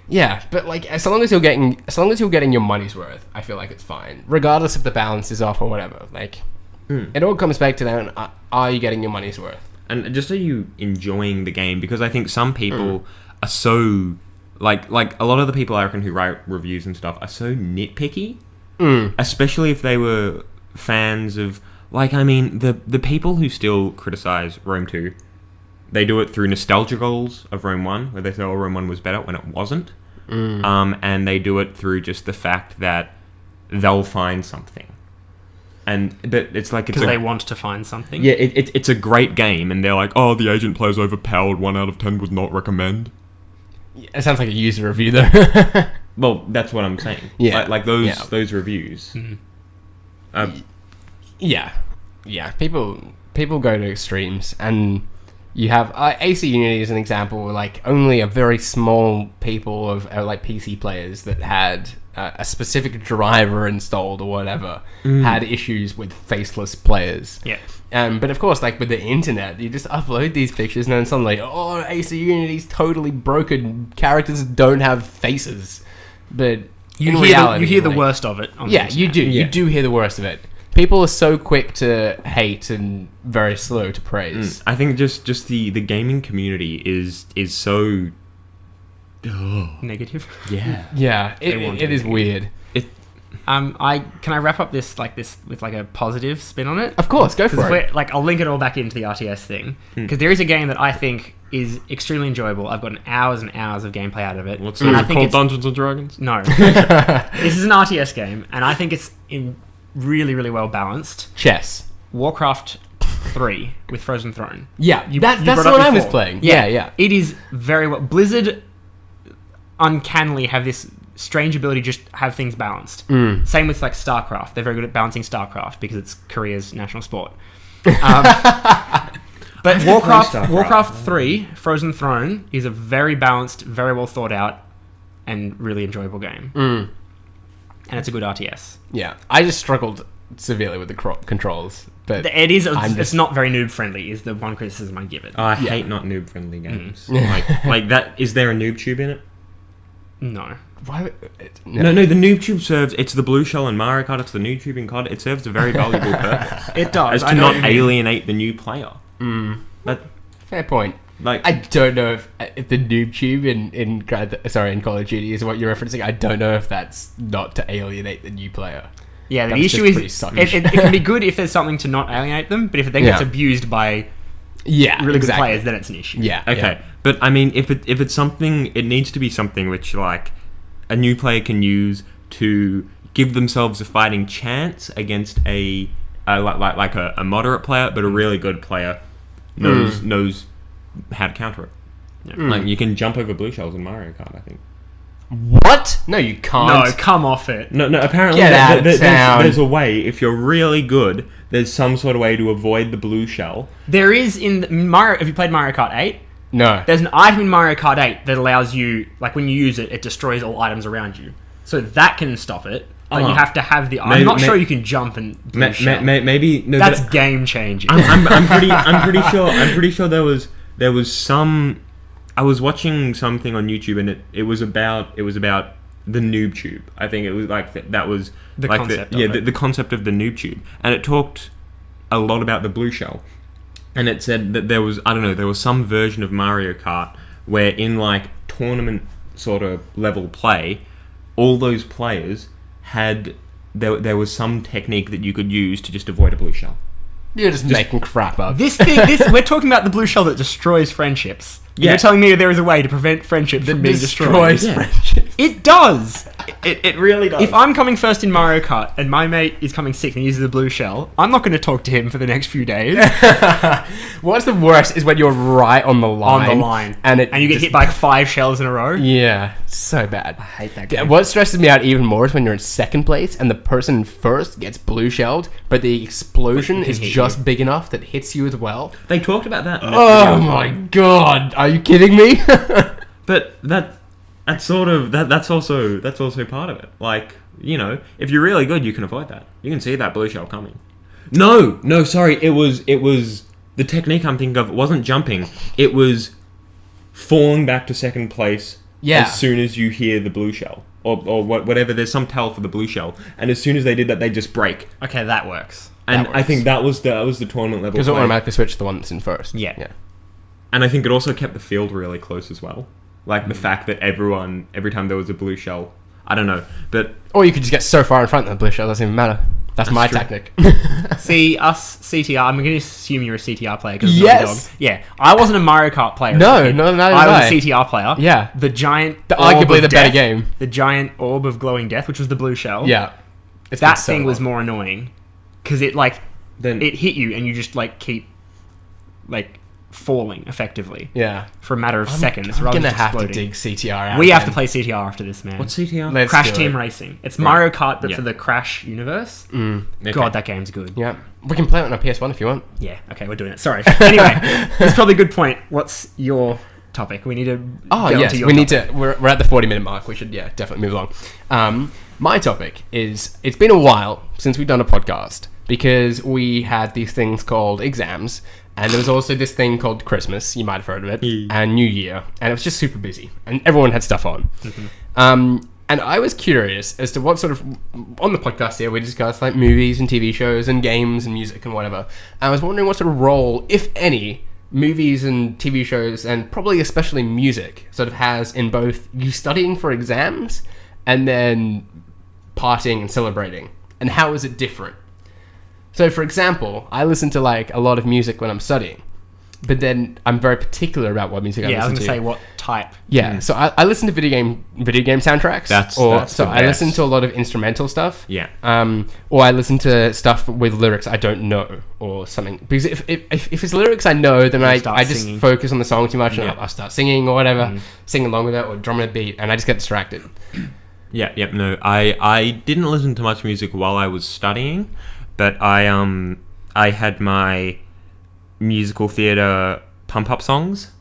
Yeah, but like as long as you're getting your money's worth, I feel like it's fine, regardless if the balance is off or whatever. Like, it all comes back to that: are you getting your money's worth? And just are you enjoying the game? Because I think some people are so like a lot of the people I reckon who write reviews and stuff are so nitpicky, especially if they were fans of the people who still criticize Rome 2. They do it through nostalgia goals of Rome 1, where they say, Rome 1 was better when it wasn't. And they do it through just the fact that they'll find something. But it's like... Because they want to find something? Yeah, it's a great game, and they're like, the agent player's overpowered, 1 out of 10 would not recommend. It sounds like a user review, though. Well, that's what I'm saying. Yeah. Like those reviews. Yeah. People go to extremes, and... You have AC Unity as an example, like only a very small people of like PC players that had a specific driver installed or whatever had issues with faceless players. Yeah. But of course, like with the internet, you just upload these pictures and then suddenly, AC Unity's totally broken. Characters don't have faces. But you hear the worst of it. You do. Yeah. You do hear the worst of it. People are so quick to hate and very slow to praise. I think just the gaming community is so negative. Yeah. Yeah, it is weird. Can I wrap up this with like a positive spin on it? Of course, go for it. I'll link it all back into the RTS thing because there is a game that I think is extremely enjoyable. I've gotten hours and hours of gameplay out of it. What's it called? Dungeons and Dragons? No, this is an RTS game, and I think it's really, really well balanced. Chess. Warcraft 3 with Frozen Throne. Yeah, You that's brought the up one I was before. playing. Yeah. It is very well. Blizzard uncannily have this strange ability to just have things balanced. Same with like StarCraft. They're very good at balancing StarCraft because it's Korea's national sport. But Warcraft 3 Frozen Throne is a very balanced, very well thought out, and really enjoyable game. And it's a good RTS. Yeah, I just struggled severely with the controls. But it is. It's not very noob friendly. Is the one criticism I give it. I hate not noob friendly games. Like that. Is there a noob tube in it? No. Why? No. The noob tube serves. It's the blue shell in Mario Kart. It's the noob tube in COD. It serves a very valuable purpose. It does. As to not alienate the new player. But Fair point. like, I don't know if the noob tube in Call of Duty is what you're referencing. I don't know if that's not to alienate the new player. Yeah, the That's issue just is pretty sucky. it can be good if there's something to not alienate them, but if it then gets abused by really good players, then it's an issue. Yeah. okay, Yeah. but I mean, if it's something, it needs to be something which like a new player can use to give themselves a fighting chance against a moderate player, but a really good player knows how to counter it. Yeah. Like you can jump over blue shells in Mario Kart, I think. What? No, you can't. No, come off it. No. Apparently, Get out of town. there's a way. If you're really good, there's some sort of way to avoid the blue shell. There is in Mario. Have you played Mario Kart 8? No. There's an item in Mario Kart 8 that allows you, like when you use it, it destroys all items around you. So that can stop it. But you have to have the. I'm not sure you can jump and blue shell. Maybe no. That's game changing. I'm pretty sure there was some. I was watching something on YouTube and it was about the noob tube. I think it was like that was the like concept. The concept of the noob tube, and it talked a lot about the blue shell, and it said that there was some version of Mario Kart where in like tournament sort of level play, all those players had there was some technique that you could use to just avoid a blue shell. You're just making crap up. This we're talking about the blue shell that destroys friendships. Yeah. You're telling me there is a way to prevent friendships from being destroyed. Destroys friendships. It does. It really does. If I'm coming first in Mario Kart and my mate is coming sick and uses the blue shell, I'm not going to talk to him for the next few days. What's the worst is when you're right on the line. And you get hit by like 5 shells in a row. Yeah, so bad. I hate that Yeah, game. what stresses me out even more is when you're in second place and the person in first gets blue shelled, but the explosion is just big enough that hits you as well. They talked about that. Oh my god, are you kidding me? But that's also part of it. Like, you know, if you're really good, you can avoid that. You can see that blue shell coming. No, sorry, it was the technique I'm thinking of. It wasn't jumping. It was falling back to second place as soon as you hear the blue shell or whatever. There's some tell for the blue shell, and as soon as they did that, they just break. Okay, that works. And I think that was the tournament level. Because it automatically switched to the one that's in first. Yeah. And I think it also kept the field really close as well. Like the fact that every time there was a blue shell, I don't know, but Or you could just get so far in front that the blue shell doesn't even matter. That's my true. tactic. See, us CTR, I'm going to assume you're a CTR player. Cause Yes! Dog. Yeah, I wasn't a Mario Kart player. No, not I was a CTR player. Yeah. The giant Arguably the better game. The giant orb of glowing death, which was the blue shell. Yeah. That thing was more annoying. Because it then it hit you and you just keep falling effectively. Yeah. For a matter of seconds. I'm rather gonna than have to exploding. dig CTR out. We have to play CTR after this, man. what's CTR? Let's Crash do Team it. Racing. It's Mario Kart, but Yeah. for the Crash universe. Okay. God, that game's good. Yeah. We can play it on a PS1 if you want. Yeah, okay, we're doing it. Sorry. Anyway, that's probably a good point. What's your topic? We need to Oh, delve yes. into your We need topic. to... We're at the 40-minute mark. We should, definitely move along. My topic is... It's been a while since we've done a podcast because we had these things called exams, and there was also this thing called Christmas, you might have heard of it, and New Year, and it was just super busy, and everyone had stuff on. And I was curious as to what sort of... On the podcast here, we discussed movies and TV shows and games and music and whatever. I was wondering what sort of role, if any, movies and TV shows, and probably especially music, sort of has in both you studying for exams and then partying and celebrating? And how is it different? So, for example, I listen to like a lot of music when I'm studying, but then I'm very particular about what music I listen to. I was going to say what type. Yeah, so I listen to video game soundtracks. That's so the I listen best. to a lot of instrumental stuff. Yeah. Or I listen to stuff with lyrics I don't know or something. Because if it's lyrics I know, then I just singing. focus on the song too much and Yeah. I'll start singing or whatever, sing along with it or drum a beat, and I just get distracted. No, I didn't listen to much music while I was studying, but I had my musical theatre pump-up songs.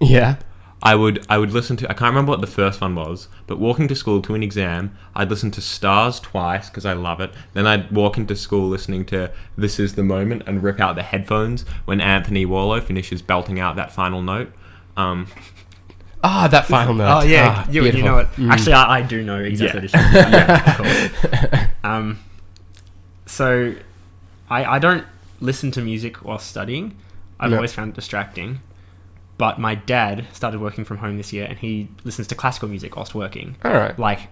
Yeah. I would listen to, I can't remember what the first one was, but walking to school to an exam, I'd listen to Stars twice because I love it. Then I'd walk into school listening to This Is the Moment and rip out the headphones when Anthony Warlow finishes belting out that final note. That final note. Oh, yeah. You beautiful. know it. Actually, I do know exactly what you're talking about. Of course. So, I don't listen to music while studying. I've always found it distracting. But my dad started working from home this year, and he listens to classical music whilst working. All right. Like,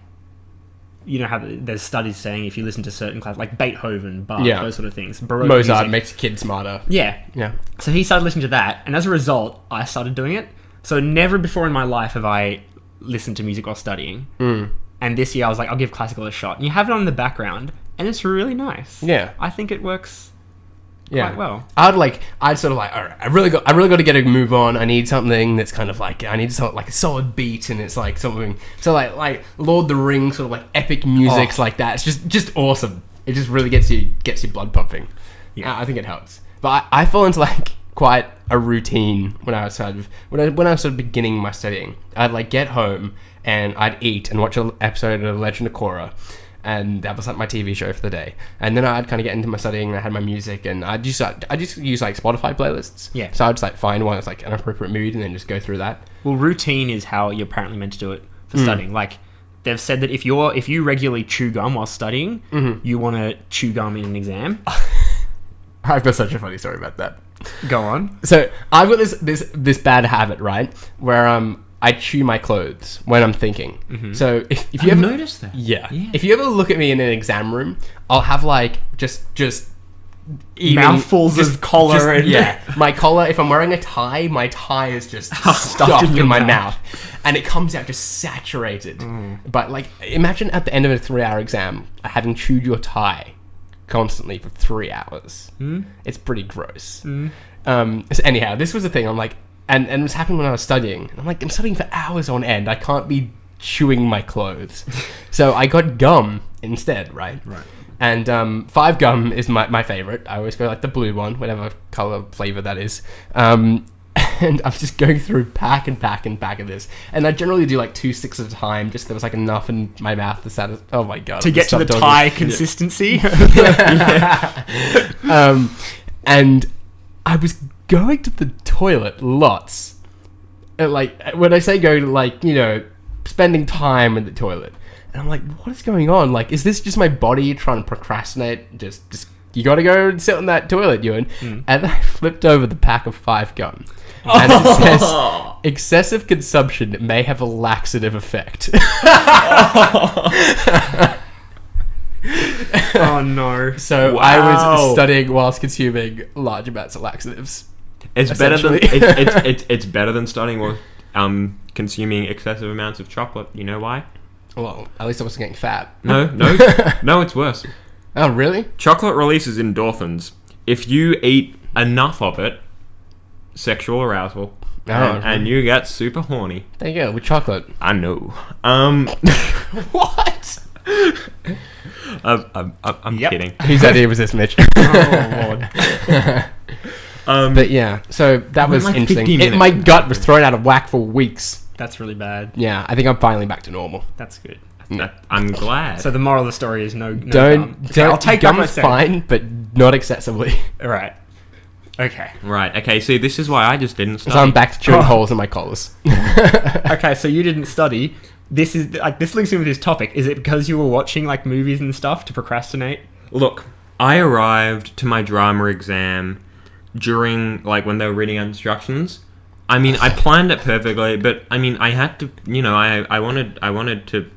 you know how there's studies saying if you listen to certain class, like Beethoven, Bach, Yeah. those sort of things. Baroque Mozart music. makes a kid smarter. Yeah. Yeah. So he started listening to that, and as a result, I started doing it. So never before in my life have I listened to music while studying. And this year I was like, I'll give classical a shot. And you have it on in the background, and it's really nice. Yeah. I think it works quite well. I'd sort of like, all right, I really got to get a move on. I need something that's kind of like, I need something like a solid beat, and it's like something, so like Lord of the Rings, sort of like epic music's like that. It's just awesome. It just really gets your blood pumping. Yeah. I think it helps. But I fall into like quite a routine when I was sort of beginning my studying. I'd like get home and I'd eat and watch an episode of The Legend of Korra, and that was like my TV show for the day. And then I'd kind of get into my studying, and I had my music, and I just use like Spotify playlists. Yeah. So I'd just like find one that's like an appropriate mood, and then just go through that. Well, routine is how you're apparently meant to do it for studying. Like, they've said that if you regularly chew gum while studying, you want to chew gum in an exam. I've got such a funny story about that. Go on. So I've got this bad habit, right, where I chew my clothes when I'm thinking. So if you ever noticed that. Yeah. If you ever look at me in an exam room, I'll have like just eating, Mouthfuls of collar and my collar. If I'm wearing a tie, my tie is just stuck in my mouth, and it comes out just saturated. But like, imagine at the end of a 3-hour exam having chewed your tie constantly for 3 hours. It's pretty gross. So anyhow, this was the thing. I'm like, and it was happening when I was studying. I'm like, I'm studying for hours on end. I can't be chewing my clothes. So I got gum instead, right? Right. And 5 gum is my favorite. I always go like the blue one, whatever color flavor that is. And I'm just going through pack and pack and pack of this. And I generally do like 2 sticks at a time, just there was like enough in my mouth to satisfy. Oh my god! To get to the tie consistency. And I was going to the toilet lots. And like, when I say going to, like, you know, spending time in the toilet. And I'm like, what is going on? Like, is this just my body trying to procrastinate? Just you gotta go and sit on that toilet, Ewan. And then I flipped over the pack of 5 gum. And it says, excessive consumption may have a laxative effect. Oh no. So I was studying whilst consuming large amounts of laxatives. It's better than Essentially. it's better than starting with consuming excessive amounts of chocolate. You know why? Well, at least I wasn't getting fat. No, it's worse. Oh, really? Chocolate releases endorphins. If you eat enough of it, sexual arousal, and you get super horny. There you go, with chocolate. I know. What? I'm kidding. Whose idea was this, Mitch? Oh lord. But yeah, so that was like interesting. 50 minutes. My gut was thrown out of whack for weeks. That's really bad. Yeah, I think I'm finally back to normal. That's good. I'm glad. So the moral of the story is no Don't. gum. Okay, I'll take gum back my is statement. fine, but not excessively. Right. Okay. Right. Okay. See, this is why I just didn't So study. I'm back to chewing holes in my collars. Okay, so you didn't study. This is like this links in with this topic. Is it because you were watching like movies and stuff to procrastinate? Look, I arrived to my drama exam during like when they were reading out instructions. I mean, I planned it perfectly, but I mean, I had to. You know, I wanted to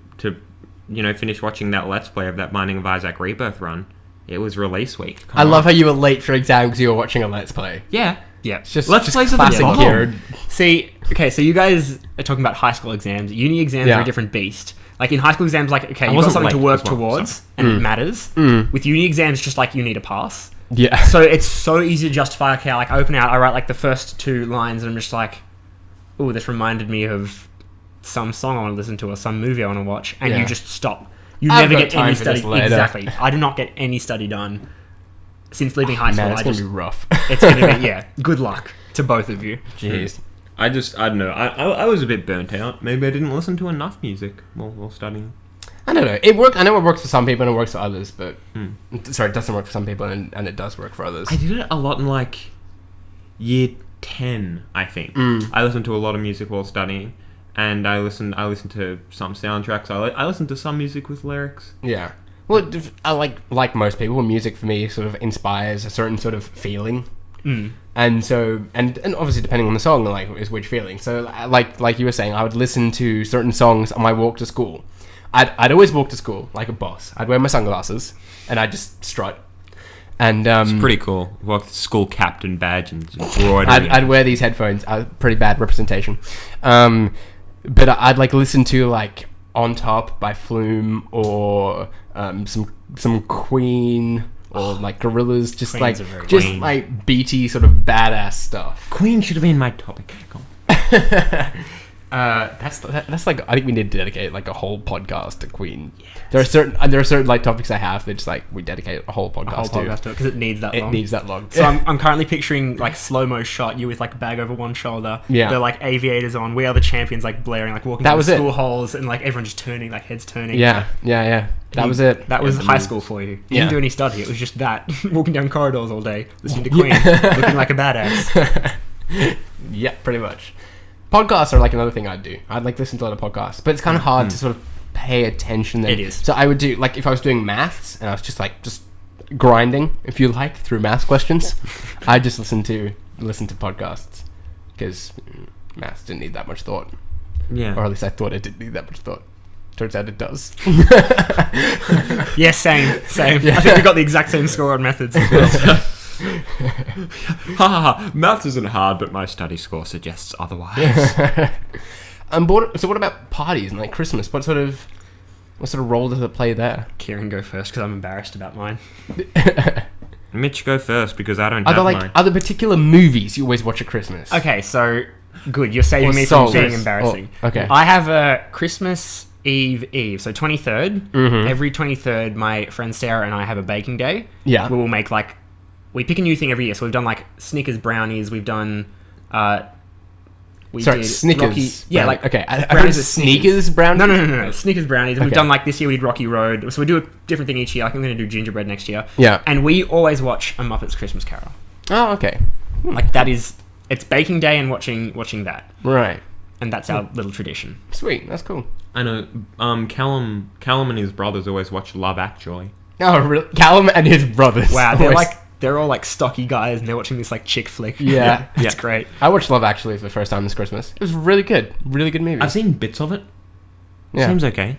finished watching that Let's Play of that Binding of Isaac Rebirth run. It was release week. I love how you were late for exam because you were watching a Let's Play. Yeah. Yeah. It's just Let's Plays are the classic bomb. Kieran. See, okay, so you guys are talking about high school exams. Uni exams are a different beast. Like in high school exams, like, okay, you've got wasn't something to late work as well, towards, and it matters. With uni exams, just like you need a pass. Yeah. So it's so easy to justify, okay, like I open out, I write like the first 2 lines, and I'm just like, oh, this reminded me of some song I want to listen to or some movie I want to watch, and you just stop. You I've never got get any time for this study. later. Exactly. I do not get any study done since leaving high school. Man, it's going to be rough. It's going to be, yeah, good luck to both of you. Jeez. I don't know. I was a bit burnt out. Maybe I didn't listen to enough music while studying. I don't know. It worked. I know it works for some people and it works for others, but sorry, it doesn't work for some people and it does work for others. I did it a lot in like year 10, I think. I listened to a lot of music while studying, and I listened to some soundtracks. I listened to some music with lyrics. Yeah. Well, I like most people, music for me sort of inspires a certain sort of feeling. And so, and obviously depending on the song, like, is which feeling. So, like you were saying, I would listen to certain songs on my walk to school. I'd always walk to school like a boss. I'd wear my sunglasses and I'd just strut. And It's pretty cool. Walk the school captain badge and embroidery. I'd wear these headphones. Pretty bad representation. But I'd like listen to like On Top by Flume or some Queen or like Gorillaz, just Queen's like a very just Queen. like beaty sort of badass stuff. Queen should have been my topic. Come on. That's like, I think we need to dedicate like a whole podcast to Queen. Yes. There are certain like topics I have that just like we dedicate a whole podcast to because it needs that it long. needs that long. So I'm currently picturing like slow-mo shot, you with like a bag over one shoulder, Yeah. the like aviators on, We Are the Champions like blaring, like walking That down was the it. school halls, and like everyone just turning, like heads turning. Yeah. That was it. That was Yeah, high school for you. You Yeah. didn't do any study. It was just that walking down corridors all day, listening to Queen, looking like a badass. Yeah, pretty much. Podcasts are like another thing I'd do. I'd like listen to a lot of podcasts, but it's kind of hard to sort of pay attention then. It is. So I would do, like, if I was doing maths and I was just grinding, if you like, through maths questions, I'd just listen to podcasts because maths didn't need that much thought, Yeah. or at least I thought it didn't need that much thought. Turns out it does. Yeah, same. Yeah. I think we got the exact same score on methods as well. Ha ha ha. Maths isn't hard, but my study score suggests otherwise. So what about parties and like Christmas? What sort of role does it play there? Kieran, go first because I'm embarrassed about mine. Mitch, go first because I don't Are have there mine. other particular movies you always watch at Christmas? Okay, so good. You're saving Or me from songs. being embarrassing. Oh, okay. I have a Christmas Eve, so 23rd. Mhm. Every 23rd, my friend Sarah and I have a baking day. Yeah. We will make like, we pick a new thing every year. So we've done like Snickers brownies. We've done, Snickers. Rocky, yeah, brownie. like okay. I heard brownies with sneakers brownies. No. Snickers brownies. And we've Okay. done like this year we did Rocky Road. So we do a different thing each year. Like I'm going to do gingerbread next year. Yeah. And we always watch A Muppet's Christmas Carol. Oh, okay. Like that is, it's baking day and watching that. Right. And that's our little tradition. Sweet. That's cool. I know. Callum and his brothers always watch Love Actually. Oh, really? Callum and his brothers. Wow, they're always- they're all like stocky guys and they're watching this like chick flick. Yeah. It's Yeah. great. I watched Love Actually for the first time this Christmas. It was really good. Really good movie. I've seen bits of it. Yeah. Seems okay.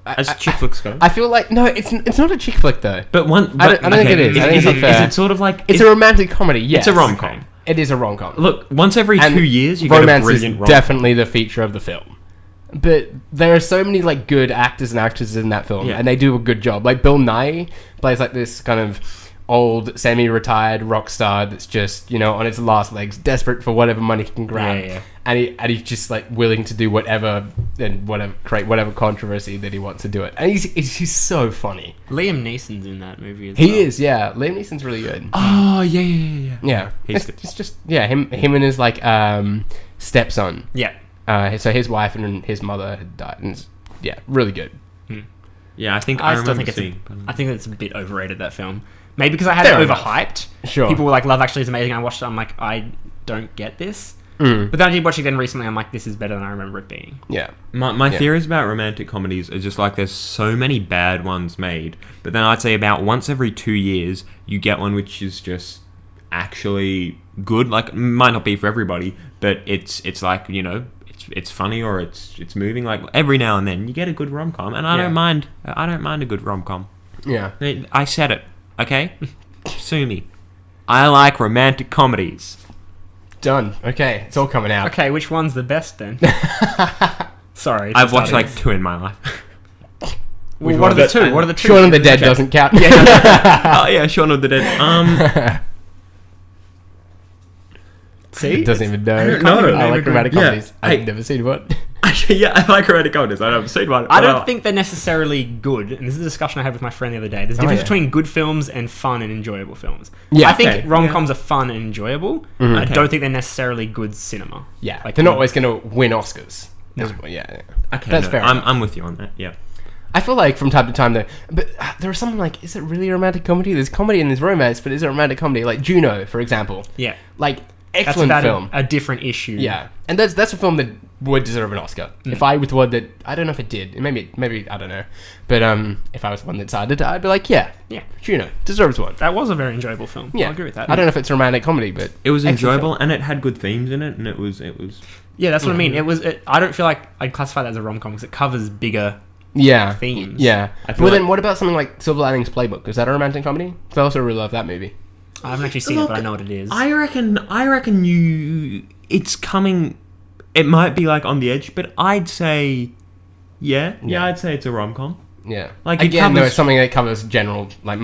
As chick flicks go. I feel like no, it's not a chick flick though. But one, I don't think it is. I think it's Is unfair. it sort of like It's a romantic comedy. Yes, It's a rom-com. It is a rom-com. Look, once every And 2 years, you get a romance brilliant is rom-com. definitely the feature of the film. But there are so many like good actors and actresses in that film, Yeah. and they do a good job. Like Bill Nye plays like this kind of old, semi-retired rock star that's just on his last legs, desperate for whatever money he can grab, Yeah. and he's just like willing to do whatever and create whatever controversy that he wants to do it. And he's so funny. Liam Neeson's in that movie as well. He is, yeah. Liam Neeson's really good. Oh yeah. Yeah, He's it's just him and his like stepson. Yeah. So his wife and his mother had died, and it's, really good. Yeah, I think I I still remember think seeing. I think it's a bit overrated, that film. Maybe because I had Fair it enough. overhyped. Sure. People were like, Love Actually is amazing. I watched it. I'm like, I don't get this. Mm. But then I did watch it again recently. I'm like, this is better than I remember it being. Yeah. My Yeah. theories about romantic comedies are just like there's so many bad ones made, but then I'd say about once every 2 years you get one which is just actually good. Like might not be for everybody, but it's like it's funny or it's moving. Like every now and then you get a good rom-com, and I don't mind a good rom-com. Yeah. I said it. Okay, sue me. I like romantic comedies. Done. Okay, it's all coming out. Okay, which one's the best then? Sorry. I've watched like 2 in my life. Well, what are the two? What are the two? Shaun of the Dead doesn't count. Oh yeah, Shaun of the Dead. See? It doesn't even know. I don't know. I like romantic comedies. Yeah. I've never seen one. Yeah, I like romantic comedies. I haven't seen one. I don't think they're necessarily good, and this is a discussion I had with my friend the other day. There's a difference between good films and fun and enjoyable films. Yeah, I think okay. rom-coms are fun and enjoyable. I don't think they're necessarily good cinema. Yeah, Like, they're not always going to win Oscars. No. Yeah. Okay, That's no, fair I'm, enough. I'm with you on that. Yeah. I feel like from time to time though, but there are some like, is it really a romantic comedy? There's comedy and there's romance, but is it a romantic comedy? Like Juno, for example. Yeah. Like, That's excellent about film. a different issue. Yeah, and that's a film that would deserve an Oscar. If I was the one that, I don't know if it did, maybe I don't know, but if I was the one that decided, I'd be like, yeah, Juno deserves one. That was a very enjoyable film. Yeah, I agree with that. I don't know if it's a romantic comedy, but It was excellent enjoyable, film. and it had good themes in it, and it was. Yeah, that's what I mean. I don't feel like I'd classify that as a rom-com because it covers bigger Yeah, themes. yeah. I feel Well, then like- what about something like Silver Linings Playbook? Is that a romantic comedy? 'Cause I also really love that movie. I haven't actually seen it, but I know what it is. I reckon it's coming. It might be like on the edge, but I'd say, yeah, I'd say it's a rom-com. Yeah, Like, it again, though, covers- it's something that covers general like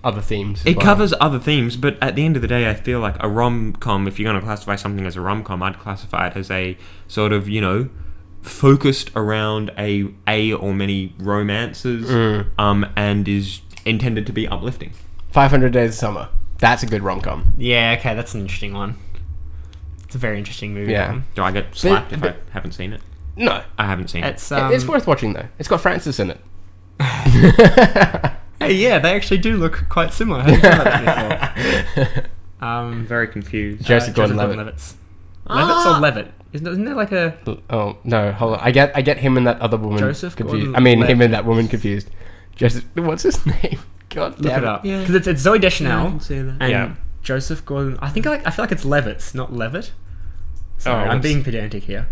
other themes. as It well. covers other themes, but at the end of the day, I feel like a rom-com, if you're going to classify something as a rom-com, I'd classify it as a sort of, focused around a or many romances, and is intended to be uplifting. 500 Days of Summer. That's a good rom-com. Yeah, okay, that's an interesting one. It's a very interesting movie. Yeah. One. Do I get slapped if but- I haven't seen it? No, I haven't seen it. It's it's worth watching though. It's got Francis in it. Hey, yeah, they actually do look quite similar. I hadn't thought about that before. I'm very confused. Joseph Gordon-Levitt. Levitt's. Levitt's or Levitt? Isn't there like a... Oh no, hold on. I get him and that other woman Joseph confused. Gordon-Levitt. Him and that woman confused. Joseph, what's his name? God Look damn it up. Yeah. Because it's Zoe Yeah, I Deschanel can see that. and Yeah. Joseph Gordon... I feel like it's Levitt's, not Levitt. Sorry, I'm whoops. being pedantic here.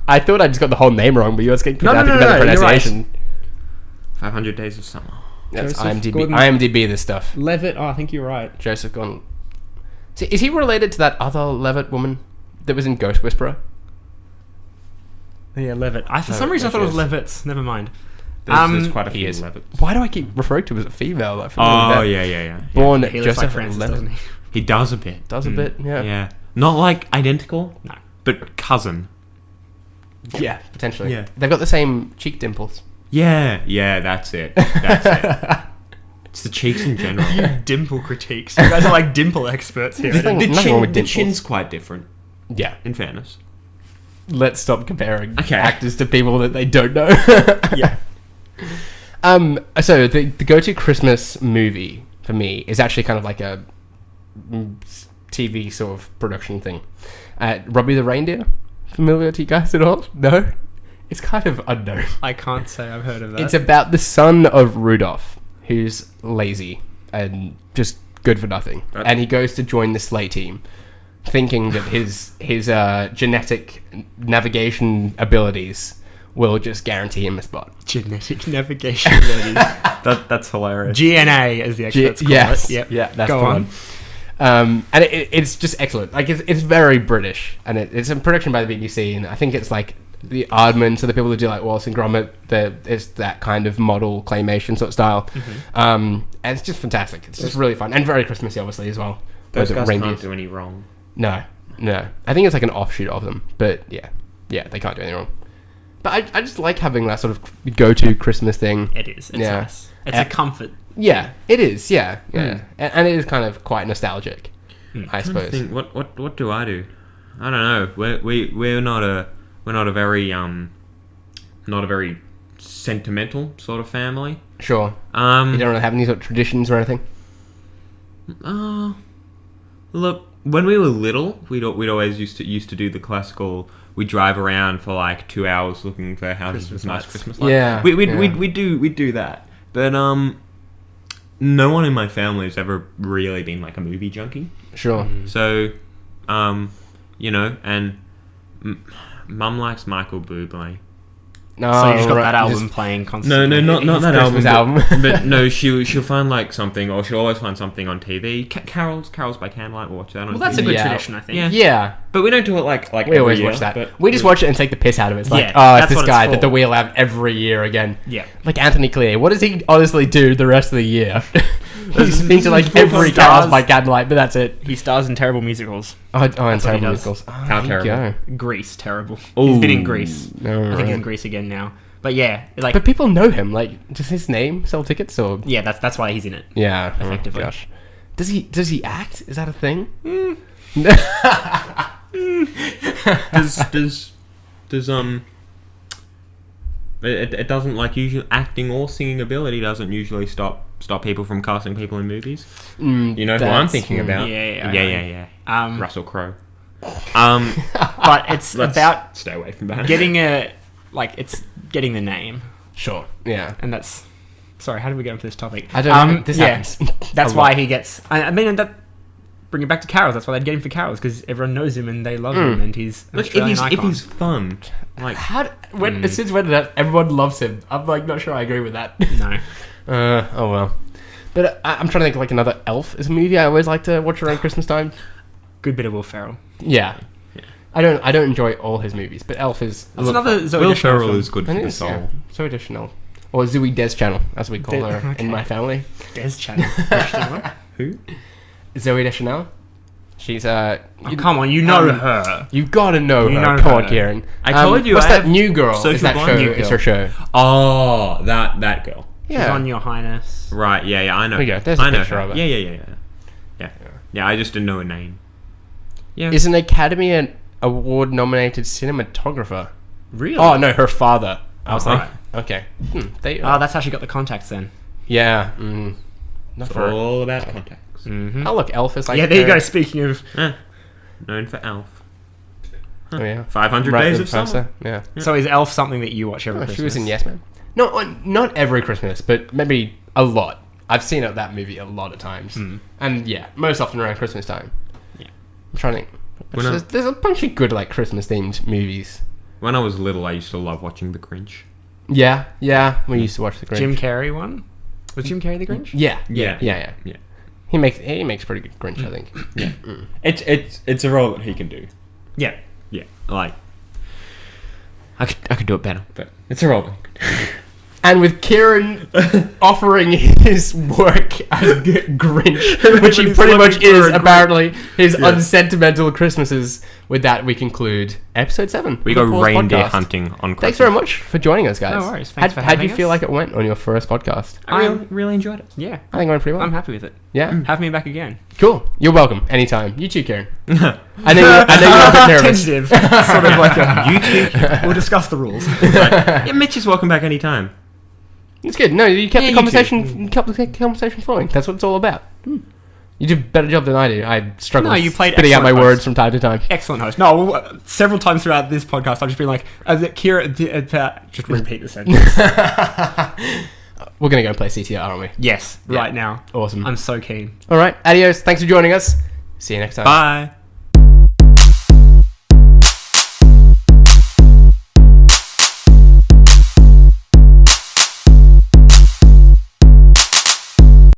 I thought I just got the whole name wrong, but you were getting No, pedantic no, about the you're right. pronunciation. 500 Days of Summer. That's Joseph IMDb. Gordon- IMDb this stuff. Levitt, I think you're right. Joseph Gordon. See, is he related to that other Levitt woman that was in Ghost Whisperer? Yeah, Levitt. For some Levitt, reason I thought it was yes. Levitt's. Never mind. There's quite a he few is. Levitts. Why do I keep referring to him as a female? I feel Oh, really bad. yeah. Born He looks like Joseph Francis, Levitt. doesn't he? He does a bit. Does a bit, yeah. Yeah. Not like identical, No. but cousin. Yeah, potentially. Yeah. They've got the same cheek dimples. Yeah, that's it. That's it. It's the cheeks in general. Dimple critiques. You guys are like dimple experts here. Nothing- nothing wrong with The dimples. chin's quite different, Yeah. in fairness. Let's stop comparing Okay. actors to people that they don't know. Yeah. So the go-to Christmas movie for me is actually kind of like a TV sort of production thing. Robbie the Reindeer, familiar to you guys at all? No? It's kind of unknown. I can't say I've heard of that. It's about the son of Rudolph, who's lazy and just good for nothing. Right. And he goes to join the sleigh team, thinking that his genetic navigation abilities will just guarantee him a spot. genetic navigation abilities. That's hilarious. GNA, as the experts call yes, it. Yep. yeah, that's Go the on. one. And it's just excellent. Like it's very British, and it's a production by the BBC, and I think it's like the Aardman, so the people that do like Wallace and Gromit, it's that kind of model claymation sort of style. And it's just fantastic. It's just really fun and very Christmassy, obviously as well. Those With the guys reindeers. can't do any wrong. No. I think it's like an offshoot of them, but yeah, they can't do anything wrong. But I just like having that sort of go-to Christmas thing. It is. It's Yeah. nice. It's a comfort. Yeah, it is. Yeah. And it is kind of quite nostalgic, I I suppose. think what do I do? I don't know. We're not a very sentimental sort of family. Sure. You don't really have any sort of traditions or anything. Look, when we were little, we'd always used to do the classical. We drive around for like 2 hours looking for houses with nice Christmas lights. Yeah, we'd do that. But no one in my family has ever really been like a movie junkie. Sure. So, and Mum likes Michael Bublé. No, So you just got right, that album just- playing constantly. No, not that Christmas album. album. But no, she'll find like something, or she'll always find something on TV. Carols by Candlelight. We'll watch that on Well, that's TV. a good Yeah. tradition, I think. Yeah. Yeah. But we don't do it like We every always year, watch that. but We just watch it and take the piss out of it. It's like, Yeah, oh, it's that's this what it's guy for. that we'll have every year again. Yeah. Like Anthony Clear. What does he honestly do the rest of the year? He's been to like Full every stars. Cars by Candlelight, but that's it. He stars in terrible musicals. And what he terrible does. musicals. Oh, How there you terrible. go. Grease, terrible. Ooh. He's been in Grease. No, I think he's in right. Grease again now. But yeah, like But people know him. Like, does his name sell tickets or? yeah, that's why he's in it. Yeah, Effectively. Oh, gosh. Does he act? Is that a thing? Does it doesn't like usually acting or singing ability doesn't usually stop people from casting people in movies. You know who I'm thinking about? Yeah. Russell Crowe. But it's Let's about stay away from that. getting it's getting the name, Sure. Yeah. and that's. Sorry, how did we get onto this topic? I don't know. This happens. That's A why lot. he gets. I mean, that bring it back to Carols. That's why they'd get him for Carols because everyone knows him and they love him, and he's an Look, Australian if icon. he's fun, like Since when did that everyone loves him? I'm like not sure I agree with that. No, Oh well. But I'm trying to think like another Elf is a movie I always like to watch around Christmas time. good bit of Will Ferrell. Yeah. I don't enjoy all his movies, but Elf is That's another Zoe Will Deschanel Ferrell film. is good I for think the it's soul. Zoe Deschanel. Or Zooey Deschanel, as we call her Okay. in my family. Des Channel. Oh, Who? Zoe Deschanel. She's come on, you know her. you gotta know You her. know Come on, her. Kieran. I told you What's I that have New Girl? social Is that blind. show? New It's Girl. her show. Oh, that girl. She's Yeah. on Your Highness. Right? Yeah. I know. There you go, there's a I know picture her. of her. Yeah. I just didn't know her name. Yeah. Is an Academy Award nominated cinematographer. Really? Oh no, her father. I was Oh, like, okay. There you Oh, are. that's how she got the contacts then. Yeah. Not It's for. all about contacts. Mm-hmm. Oh look, Elf is like. Yeah, there you go. Speaking of, Known for Elf. Oh yeah. 500 Right, Days the of Summer. professor, Yeah. so is Elf something that you watch every Oh, Christmas? she was in Yes Man. No, not every Christmas, but maybe a lot. I've seen that movie a lot of times, and yeah, most often around Christmas time. Yeah. I'm trying to think. When I- There's a bunch of good like Christmas themed movies. When I was little, I used to love watching The Grinch. Yeah, we used to watch The Grinch. Jim Carrey one. Was Jim Carrey the Grinch? Yeah. Yeah. He makes pretty good Grinch, I think. It's a role that he can do. Yeah. Yeah, like I could do it better, but it's a role that he can do. And with Kieran offering his work as Grinch, which he pretty much is apparently his unsentimental Christmases. With that, we conclude episode 7. We of go the Pause reindeer podcast. hunting on Christmas. Thanks very much for joining us, guys. No worries. Thanks for How'd you having feel us. like it went on your first podcast? I really enjoyed it. Yeah. I think it went pretty well. I'm happy with it. Yeah, Have me back again. cool. You're welcome. Anytime. You too, Kieran. I know you're a bit nervous. Tentative. Sort of like a, you two. We'll discuss the rules. Yeah, Mitch is welcome back anytime. It's good. No, you kept Yeah, the you conversation. Kept the conversation flowing. That's what it's all about. You do a better job than I do. I struggle. No, you played spitting out my excellent words host. from time to time. Excellent host. No, several times throughout this podcast, I've just been like, Kira, just repeat the sentence. We're gonna go and play CTR, aren't we? Yes, Yeah. right now. Awesome. I'm so keen. All right. Adios. Thanks for joining us. See you next time. Bye.